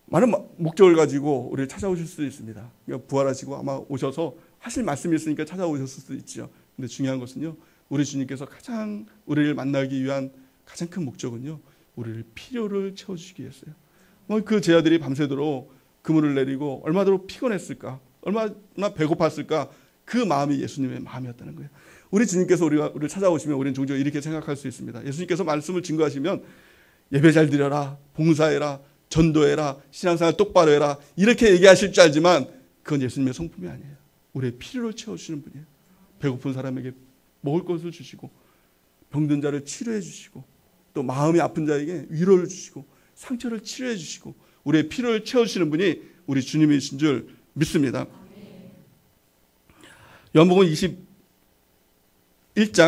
많은 목적을 가지고 우리를 찾아오실 수도 있습니다. 그러니까 부활하시고 아마 오셔서 하실 말씀이 있으니까 찾아오셨을 수도 있죠. 근데 중요한 것은요, 우리 주님께서 가장 우리를 만나기 위한 가장 큰 목적은요, 우리를 필요를 채워주시기 위해서요. 그 제자들이 밤새도록 그물을 내리고 얼마나 피곤했을까, 얼마나 배고팠을까, 그 마음이 예수님의 마음이었다는 거예요. 우리 주님께서 우리를 찾아오시면 우리는 종종 이렇게 생각할 수 있습니다. 예수님께서 말씀을 증거하시면 예배 잘 드려라, 봉사해라, 전도해라, 신앙생활 똑바로 해라 이렇게 얘기하실 줄 알지만 그건 예수님의 성품이 아니에요. 우리의 필요를 채워주시는 분이에요. 배고픈 사람에게 먹을 것을 주시고 병든 자를 치료해 주시고 또 마음이 아픈 자에게 위로를 주시고 상처를 치료해 주시고 우리의 필요를 채워주시는 분이 우리 주님이신 줄 믿습니다. 요한복음 21장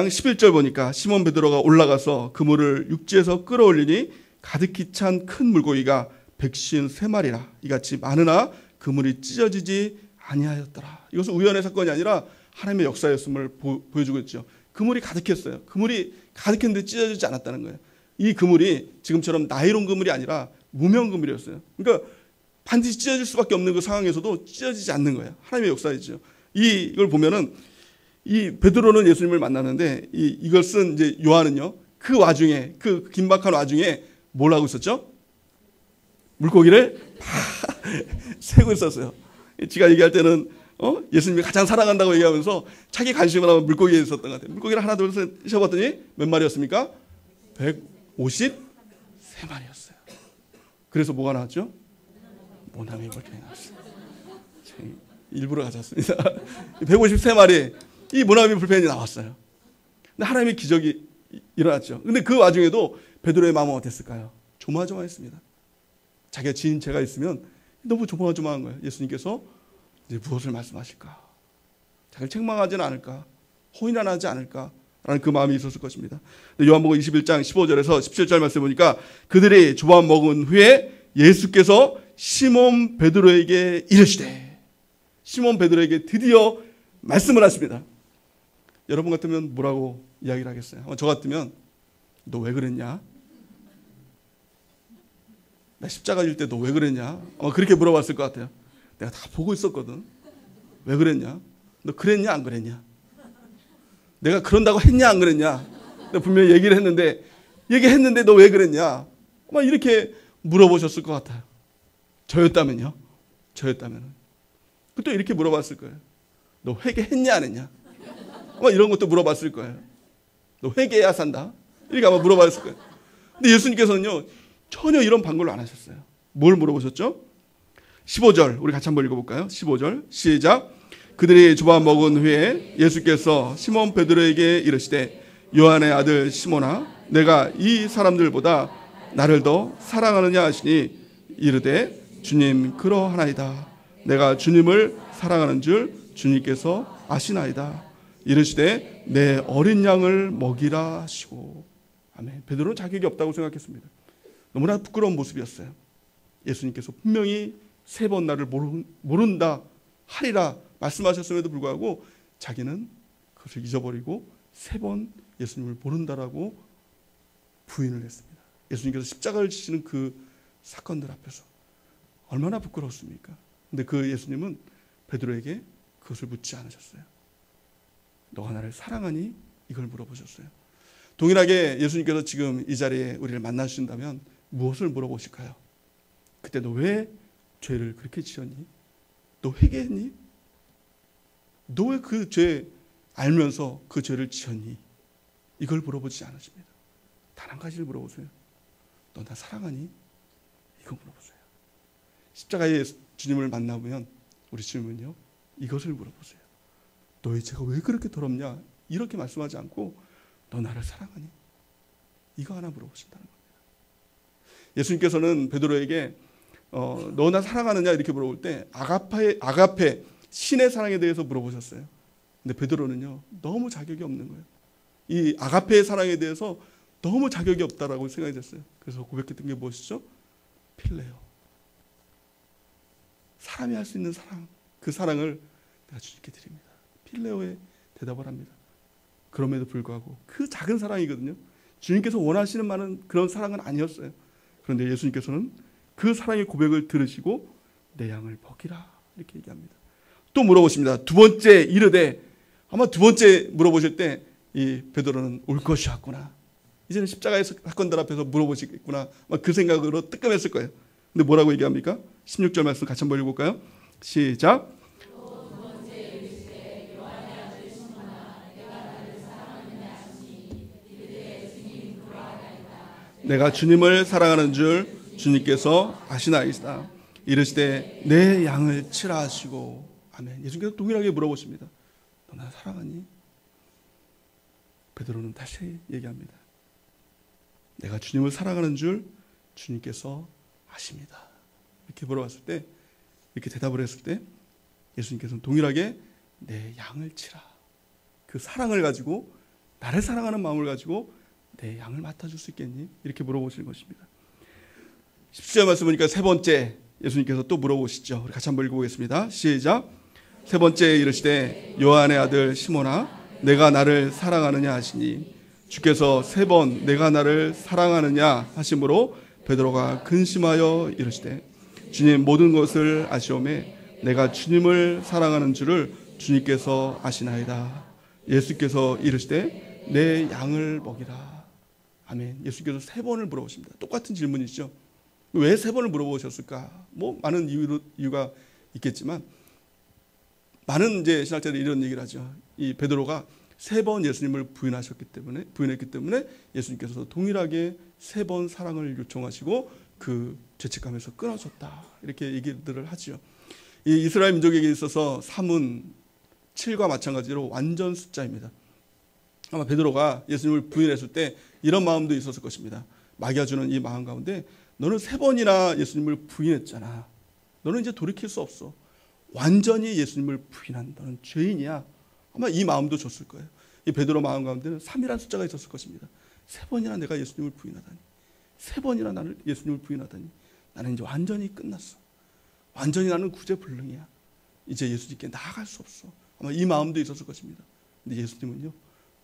11절 보니까 시몬 베드로가 올라가서 그물을 육지에서 끌어올리니 가득히 찬 큰 물고기가 153마리라 이같이 많으나 그물이 찢어지지 아니하였더라. 이것은 우연의 사건이 아니라 하나님의 역사였음을 보여주고 있죠. 그물이 가득했어요. 그물이 가득했는데 찢어지지 않았다는 거예요. 이 그물이 지금처럼 나일론 그물이 아니라 무명 그물이었어요. 그러니까 반드시 찢어질 수밖에 없는 그 상황에서도 찢어지지 않는 거예요. 하나님의 역사이죠. 이걸 보면은 이 베드로는 예수님을 만나는데 이걸 쓴 이제 요한은요, 그 와중에 그 긴박한 와중에 뭘 하고 있었죠? 물고기를 세고 있었어요. 지가 얘기할 때는 예수님이 가장 사랑한다고 얘기하면서 자기 관심을 하면 물고기에 있었던 것 같아요. 물고기를 하나 둘 셋 세어봤더니 몇 마리였습니까? 153마리였어요. 그래서 뭐가 나왔죠? 모나미 불펜이 나왔어요. 일부러 가졌습니다. 153마리 이 모나미 불펜이 나왔어요. 근데 하나님의 기적이 일어났죠. 근데 그 와중에도 베드로의 마음은 어땠을까요? 조마조마했습니다. 자기가 지은 죄가 있으면 너무 조마조마한 거예요. 예수님께서 이제 무엇을 말씀하실까? 자기를 책망하지는 않을까? 호인하지 않을까라는 그 마음이 있었을 것입니다. 요한복음 21장 15절에서 17절 말씀 보니까 그들이 조밥 먹은 후에 예수께서 시몬 베드로에게 이르시되, 시몬 베드로에게 드디어 말씀을 하십니다. 여러분 같으면 뭐라고 이야기를 하겠어요? 저 같으면 너 왜 그랬냐? 나 십자가 질 때 너 왜 그랬냐? 그렇게 물어봤을 것 같아요. 내가 다 보고 있었거든. 왜 그랬냐? 너 그랬냐 안 그랬냐? 내가 그런다고 했냐 안 그랬냐? 내가 분명히 얘기했는데 너 왜 그랬냐? 이렇게 물어보셨을 것 같아요. 저였다면요? 그때 이렇게 물어봤을 거예요. 너 회개했냐 안 했냐? 이런 것도 물어봤을 거예요. 너 회개해야 산다? 이렇게 아마 물어봤을 거예요. 근데 예수님께서는요, 전혀 이런 반응을 안 하셨어요. 뭘 물어보셨죠? 15절, 우리 같이 한번 읽어볼까요? 15절, 시작. 그들이 조밥 먹은 후에 예수께서 시몬 베드로에게 이르시되, 요한의 아들 시몬아, 내가 이 사람들보다 나를 더 사랑하느냐 하시니 이르되, 주님 그러하나이다. 내가 주님을 사랑하는 줄 주님께서 아시나이다. 이르시되 내 어린 양을 먹이라 하시고. 아멘. 베드로는 자격이 없다고 생각했습니다. 너무나 부끄러운 모습이었어요. 예수님께서 분명히 3번 나를 모른다 하리라 말씀하셨음에도 불구하고 자기는 그것을 잊어버리고 3번 예수님을 모른다라고 부인을 했습니다. 예수님께서 십자가를 지시는 그 사건들 앞에서 얼마나 부끄러웠습니까? 근데 그 예수님은 베드로에게 그것을 묻지 않으셨어요. 너가 나를 사랑하니? 이걸 물어보셨어요. 동일하게 예수님께서 지금 이 자리에 우리를 만나주신다면 무엇을 물어보실까요? 그때 너 왜 죄를 그렇게 지었니? 너 회개했니? 너 왜 그 죄 알면서 그 죄를 지었니? 이걸 물어보지 않으십니다. 단 한 가지를 물어보세요. 너 나 사랑하니? 이거 물어보세요. 십자가의 주님을 만나보면 우리 주님은요, 이것을 물어보세요. 너의 죄가 왜 그렇게 더럽냐? 이렇게 말씀하지 않고 너 나를 사랑하니? 이거 하나 물어보신다는 겁니다. 예수님께서는 베드로에게 너 나 사랑하느냐 이렇게 물어볼 때 아가페 신의 사랑에 대해서 물어보셨어요. 근데 베드로는요, 너무 자격이 없는 거예요. 이 아가페의 사랑에 대해서 너무 자격이 없다라고 생각이 됐어요. 그래서 고백했던 게 무엇이죠? 필레오. 사람이 할 수 있는 사랑, 그 사랑을 내가 주님께 드립니다. 필레오의 대답을 합니다. 그럼에도 불구하고 그 작은 사랑이거든요. 주님께서 원하시는 많은 그런 사랑은 아니었어요. 그런데 예수님께서는 그 사랑의 고백을 들으시고 내 양을 먹이라 이렇게 얘기합니다. 또 물어보십니다. 두 번째 이르되, 아마 두 번째 물어보실 때 이 베드로는 올 것이 왔구나, 이제는 십자가의 사건들 앞에서 물어보시겠구나, 그 생각으로 뜨끔했을 거예요. 근데 뭐라고 얘기합니까? 16절 말씀 같이 한번 읽어볼까요? 시작. 내가 주님을 사랑하는 줄 주님께서 아시나이다. 이르시되 내 양을 치라 하시고. 아멘. 예수님께서 동일하게 물어보십니다. 너 나 사랑하니? 베드로는 다시 얘기합니다. 내가 주님을 사랑하는 줄 주님께서 아십니다. 이렇게 물어봤을 때, 이렇게 대답을 했을 때 예수님께서는 동일하게 내 양을 치라. 그 사랑을 가지고, 나를 사랑하는 마음을 가지고 내 양을 맡아줄 수 있겠니? 이렇게 물어보시는 것입니다. 17절 말씀 보니까 세 번째 예수님께서 또 물어보시죠. 우리 같이 한번 읽어보겠습니다. 시작. 세 번째 이르시되 요한의 아들 시몬아, 내가 나를 사랑하느냐 하시니, 주께서 세 번 내가 나를 사랑하느냐 하심으로 베드로가 근심하여 이르시되 주님 모든 것을 아시오매 내가 주님을 사랑하는 줄을 주님께서 아시나이다. 예수께서 이르시되 내 양을 먹이라. 아멘. 예수께서 세 번을 물어보십니다. 똑같은 질문이죠. 왜 세 번을 물어보셨을까? 뭐 많은 이유가 있겠지만, 많은 이제 신학자들이 이런 얘기를 하죠. 이 베드로가 세 번 예수님을 부인했기 때문에 예수님께서 동일하게 세 번 사랑을 요청하시고 그 죄책감에서 끊어졌다, 이렇게 얘기들을 하죠. 이 이스라엘 민족에게 있어서 3은 7과 마찬가지로 완전 숫자입니다. 아마 베드로가 예수님을 부인했을 때 이런 마음도 있었을 것입니다. 마귀가 주는 이 마음 가운데, 너는 세 번이나 예수님을 부인했잖아. 너는 이제 돌이킬 수 없어. 완전히 예수님을 부인한 너는 죄인이야. 아마 이 마음도 줬을 거예요. 이 베드로 마음 가운데는 3이라는 숫자가 있었을 것입니다. 세 번이나 내가 예수님을 부인하다니, 세 번이나 나를 예수님을 부인하다니, 나는 이제 완전히 끝났어. 완전히 나는 구제불능이야. 이제 예수님께 나아갈 수 없어. 아마 이 마음도 있었을 것입니다. 근데 예수님은요,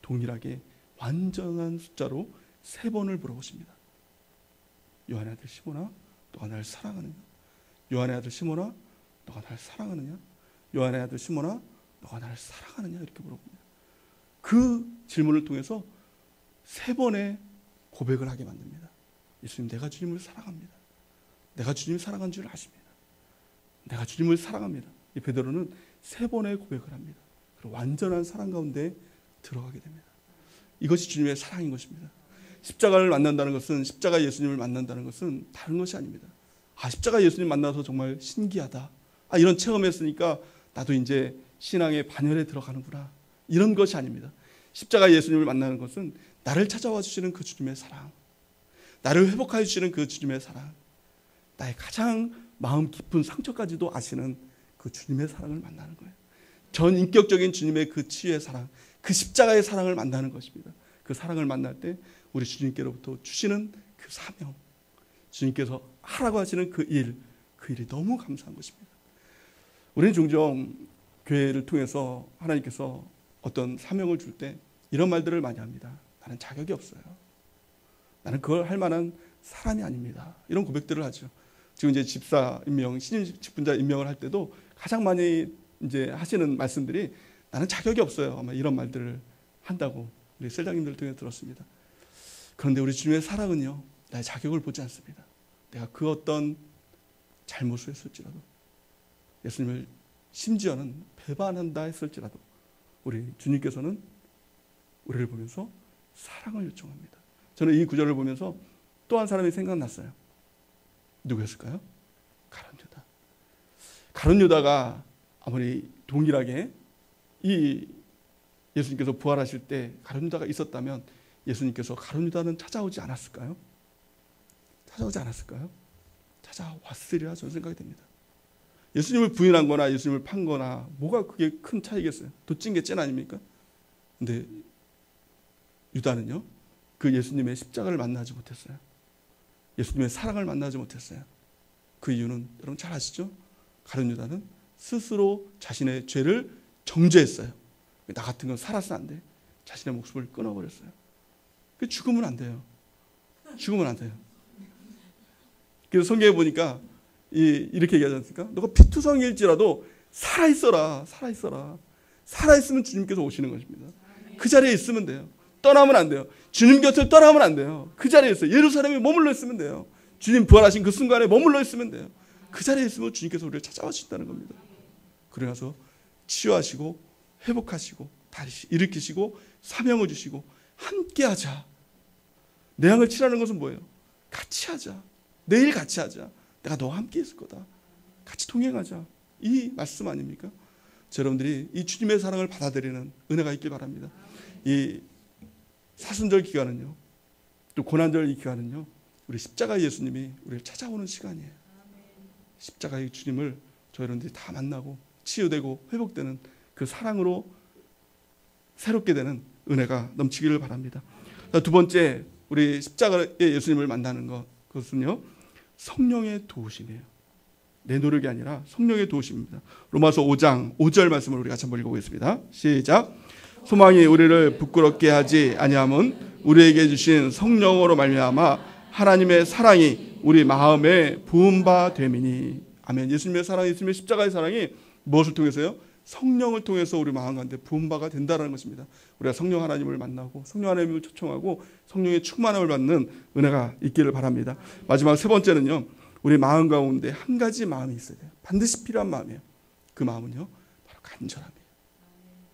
동일하게 완전한 숫자로 세 번을 물어보십니다. 요한의 아들 시몬아, 너가 나를 사랑하느냐? 요한의 아들 시몬아, 너가 나를 사랑하느냐? 요한의 아들 시몬아, 너가 나를 사랑하느냐? 이렇게 물어봅니다. 그 질문을 통해서 세 번의 고백을 하게 만듭니다. 예수님, 내가 주님을 사랑합니다. 내가 주님을 사랑한 줄 아십니다. 내가 주님을 사랑합니다. 이 베드로는 세 번의 고백을 합니다. 그리고 완전한 사랑 가운데 들어가게 됩니다. 이것이 주님의 사랑인 것입니다. 십자가를 만난다는 것은, 십자가 예수님을 만난다는 것은 다른 것이 아닙니다. 십자가 예수님 만나서 정말 신기하다. 이런 체험했으니까 나도 이제 신앙의 반열에 들어가는구나. 이런 것이 아닙니다. 십자가 예수님을 만나는 것은 나를 찾아와 주시는 그 주님의 사랑, 나를 회복하여 주시는 그 주님의 사랑, 나의 가장 마음 깊은 상처까지도 아시는 그 주님의 사랑을 만나는 거예요. 전 인격적인 주님의 그 치유의 사랑, 그 십자가의 사랑을 만나는 것입니다. 그 사랑을 만날 때 우리 주님께로부터 주시는 그 사명, 주님께서 하라고 하시는 그 일이 너무 감사한 것입니다. 우리는 종종 교회를 통해서 하나님께서 어떤 사명을 줄 때 이런 말들을 많이 합니다. 나는 자격이 없어요. 나는 그걸 할 만한 사람이 아닙니다. 이런 고백들을 하죠. 지금 이제 집사 임명, 신임 직분자 임명을 할 때도 가장 많이 이제 하시는 말씀들이 나는 자격이 없어요. 아마 이런 말들을 한다고 우리 셀장님들 통해 들었습니다. 그런데 우리 주님의 사랑은요, 나의 자격을 보지 않습니다. 내가 그 어떤 잘못을 했을지라도, 예수님을 심지어는 배반한다 했을지라도 우리 주님께서는 우리를 보면서 사랑을 요청합니다. 저는 이 구절을 보면서 또 한 사람이 생각났어요. 누구였을까요? 가룟 유다. 가룟 유다가 아무리 동일하게 이 예수님께서 부활하실 때 가룟 유다가 있었다면 예수님께서 가룟 유다는 찾아오지 않았을까요? 찾아오지 않았을까요? 찾아왔으리라 저는 생각이 됩니다. 예수님을 부인한 거나 예수님을 판 거나 뭐가 그게 큰 차이겠어요? 도찐 게 찐 아닙니까? 근데 유다는요, 그 예수님의 십자가를 만나지 못했어요. 예수님의 사랑을 만나지 못했어요. 그 이유는 여러분 잘 아시죠? 가룟 유다는 스스로 자신의 죄를 정죄했어요. 나 같은 건 살아서는 안 돼. 자신의 목숨을 끊어버렸어요. 죽으면 안 돼요. 죽으면 안 돼요. 그래서 성경에 보니까 이렇게 얘기하지 않습니까? 너가 피투성일지라도 살아있어라. 살아있으면 주님께서 오시는 것입니다. 그 자리에 있으면 돼요. 떠나면 안 돼요. 주님 곁을 떠나면 안 돼요. 그 자리에 있어요. 예루살렘에 머물러 있으면 돼요. 주님 부활하신 그 순간에 머물러 있으면 돼요. 그 자리에 있으면 주님께서 우리를 찾아와 주신다는 겁니다. 그래서 치유하시고 회복하시고 다시 일으키시고 사명을 주시고 함께 하자. 내 양을 치라는 것은 뭐예요? 같이 하자. 내일 같이 하자. 내가 너와 함께 있을 거다. 같이 동행하자. 이 말씀 아닙니까? 여러분들이 이 주님의 사랑을 받아들이는 은혜가 있길 바랍니다. 이 사순절 기간은요, 또 고난절 이 기간은요, 우리 십자가의 예수님이 우리를 찾아오는 시간이에요. 십자가의 주님을 저희 여러분들이 다 만나고 치유되고 회복되는 그 사랑으로 새롭게 되는 은혜가 넘치기를 바랍니다. 두 번째, 우리 십자가의 예수님을 만나는 그것은요, 성령의 도우심이에요. 내 노력이 아니라 성령의 도우심입니다. 로마서 5장 5절 말씀을 우리 같이 한번 읽어보겠습니다. 시작. 소망이 우리를 부끄럽게 하지 아니함은 우리에게 주신 성령으로 말미암아 하나님의 사랑이 우리 마음에 부은 바 됨이니. 아멘. 예수님의 사랑, 예수님의 십자가의 사랑이 무엇을 통해서요? 성령을 통해서 우리 마음 가운데 부은 바가 된다는 것입니다. 우리가 성령 하나님을 만나고 성령 하나님을 초청하고 성령의 충만함을 받는 은혜가 있기를 바랍니다. 마지막 세 번째는요, 우리 마음 가운데 한 가지 마음이 있어야 돼요. 반드시 필요한 마음이에요. 그 마음은요, 바로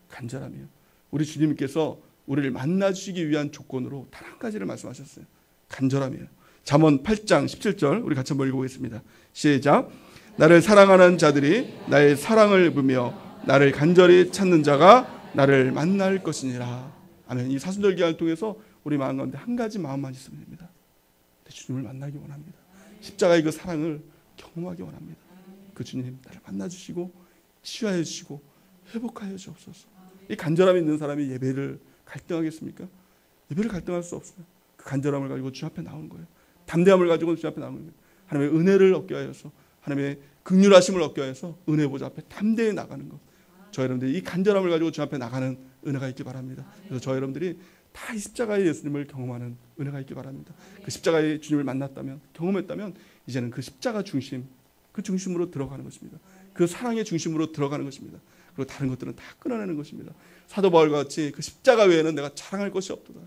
간절함이에요. 우리 주님께서 우리를 만나주시기 위한 조건으로 단 한 가지를 말씀하셨어요. 간절함이에요. 잠언 8장 17절 우리 같이 한번 읽어보겠습니다. 시작. 나를 사랑하는 자들이 나의 사랑을 입으며 나를 간절히 찾는 자가 나를 만날 것이니라. 아멘. 이 사순절 기간을 통해서 우리 마음 가운데 한 가지 마음만 있으면 됩니다. 내 주님을 만나기 원합니다. 십자가의 그 사랑을 경험하기 원합니다. 그 주님 나를 만나주시고 치유하여 주시고 회복하여 주옵소서. 이 간절함이 있는 사람이 예배를 갈등하겠습니까? 예배를 갈등할 수 없어요. 그 간절함을 가지고 주 앞에 나오는 거예요. 담대함을 가지고 주 앞에 나오는 거예요. 하나님의 은혜를 얻게 하여서, 하나님의 긍휼하심을 얻게 하여서 은혜 보좌 앞에 담대히 나가는 것. 저 여러분들이 이 간절함을 가지고 주 앞에 나가는 은혜가 있길 바랍니다. 그래서 저 여러분들이 다 이 십자가의 예수님을 경험하는 은혜가 있길 바랍니다. 그 십자가의 주님을 만났다면, 경험했다면 이제는 그 십자가 중심, 그 중심으로 들어가는 것입니다. 그 사랑의 중심으로 들어가는 것입니다. 그리고 다른 것들은 다 끊어내는 것입니다. 사도 바울과 같이 그 십자가 외에는 내가 자랑할 것이 없도다.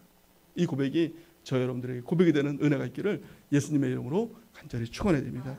이 고백이 저 여러분들에게 고백이 되는 은혜가 있기를 예수님의 이름으로 간절히 축원해 드립니다.